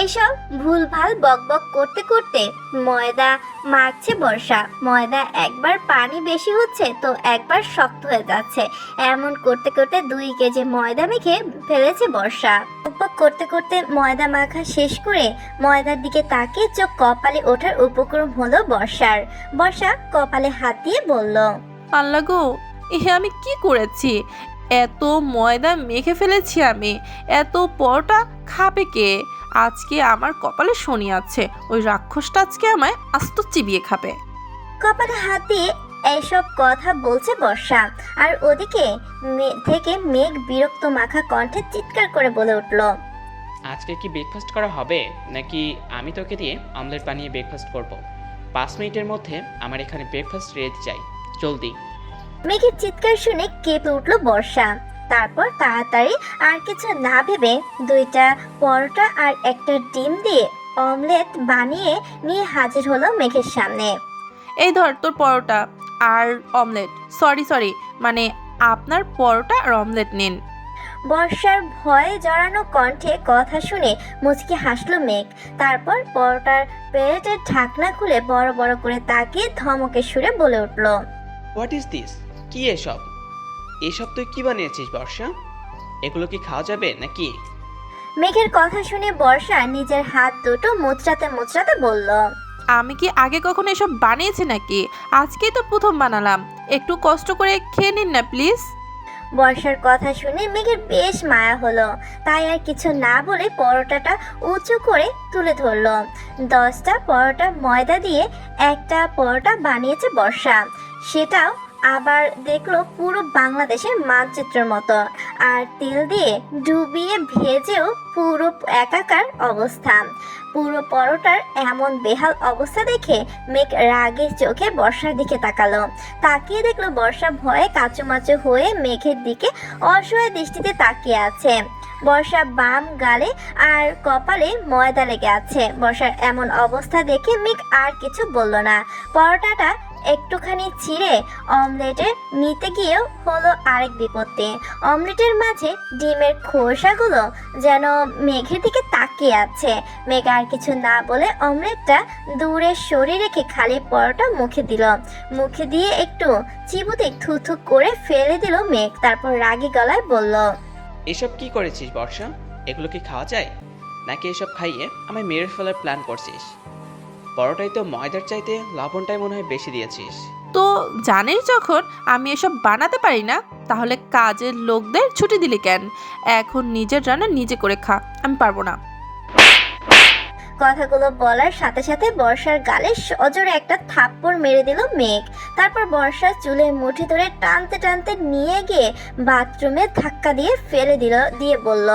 এসব ভুলভাল বকবক করতে করতে ময়দা মাখছে বর্ষা। ময়দা একবার পানি বেশি হচ্ছে তো একবার শক্ত হয়ে যাচ্ছে। এমন করতে করতে 2 কেজি ময়দা মেখে ফেলেছে বর্ষা। বকবক করতে করতে ময়দা মাখা শেষ করে ময়দার দিকে তাকিয়ে চোখ কপালে ওঠার উপক্রম হলো বর্ষা কপালে হাত দিয়ে বলল,
আল্লাহ গো, আমি কি করেছি? এত ময়দা মেখে ফেলেছি আমি, এত পরোটা খাবে কে? আজকে আমার কপালে শনি আছে, ওই রাক্ষসটা আজকে আমায় আস্ত চিবিয়ে খাবে।
কপালে হাত দিয়ে এইসব কথা বলছে বর্ষা, আর ওদিকে থেকে মেঘ বিরক্ত মাখা কণ্ঠে চিৎকার করে বলে উঠল,
আজকে কি ব্রেকফাস্ট করা হবে নাকি আমি তোকে দিয়ে অমলেট বানিয়ে ব্রেকফাস্ট করব? 5 মিনিটের মধ্যে আমার এখানে ব্রেকফাস্ট রেডি চাই, জলদি।
মেঘের চিৎকার শুনে কেঁপে উঠল বর্ষা। তারপর তাড়াতাড়ি আর কিছু না ভেবে 2টা পরোটা আর একটা ডিম দিয়ে অমলেট বানিয়ে নিয়ে হাজির হলো মেঘের সামনে।
এই ধর তোর পরোটা আর অমলেট। সরি মানে আপনার পরোটা আর অমলেট নিন।
বর্ষার ভয়ে জড়ানো কণ্ঠে কথা শুনে মুচকি হাসলো মেঘ। তারপর পরোটার প্লেটের ঢাকনা খুলে বড় বড় করে তাকিয়ে ধমকে সুরে বলে উঠল,
হোয়াট ইজ দিস? কি এসব? এসব তুই কি বানিয়েছিস বর্ষা? এগুলো কি খাওয়া যাবে নাকি?
মেঘের কথা শুনে বর্ষা নিজের হাত দুটো মুচড়াতে মুচড়াতে বলল,
আমি কি আগে কখনো এসব বানিয়েছি নাকি? আজকেই তো প্রথম বানালাম, একটু কষ্ট করে খেয়ে নিন না প্লিজ।
বর্ষার কথা শুনে মেঘের বেশ মায়া হলো, তাই আর কিছু না বলে পরোটাটা উঁচু করে তুলে ধরলো। 10টা পরোটা ময়দা দিয়ে একটা পরোটা বানিয়েছে বর্ষা, সেটাও আবার দেখলো পুরো বাংলাদেশের মানচিত্রের মতো, আর তেল দিয়ে ডুবিয়ে ভেজেও পুরো একাকার অবস্থা। পুরো পরোটার এমন বেহাল অবস্থা দেখে মেঘ রাগে চোখে বর্ষার দিকে তাকালো। তাকিয়ে দেখলো বর্ষা ভয়ে কাচুমাচু হয়ে মেঘের দিকে অসহায় দৃষ্টিতে তাকিয়ে আছে। বর্ষা বাম গালে আর কপালে ময়দা লেগে আছে। বর্ষার এমন অবস্থা দেখে মেঘ আর কিছু বলল না। পরোটাটা একটুখানি ছিঁড়ে অমলেটে নিতে গিয়েও হলো আরেক বিপত্তি। অমলেটের মাঝে ডিমের খোসাগুলো যেন মেঘের দিকে তাকিয়ে আছে। মেঘ আর কিছু না বলে অমলেটটা দূরে সরিয়ে রেখে খালি পরোটা মুখে দিল। মুখে দিয়ে একটু চিবুতে থুথু করে ফেলে দিল মেঘ। তারপর রাগী গলায় বলল,
এসব কি করেছিস বর্ষা? এগুলো কি খাওয়া যায় নাকি এসব খাইয়ে আমায় মেরে ফেলার প্ল্যান করছিস? পরোটায় তো ময়দার চাইতে লবণটাই মনে হয় বেশি দিয়েছিস।
তো জানিস যখন আমি এসব বানাতে পারি না, তাহলে কাজের লোকদের ছুটি দিলি কেন? এখন নিজের রান্না নিজে করে খা, আমি পারবো না।
কথাগুলো বলার সাথে সাথে বর্ষার গালে সজোরে একটা থাপ্পড় মেরে দিল মেঘ। তারপর বর্ষার চুলের মুঠি ধরে টানতে টানতে নিয়ে গিয়ে বাথরুমে ধাক্কা দিয়ে ফেলে দিয়ে বলল,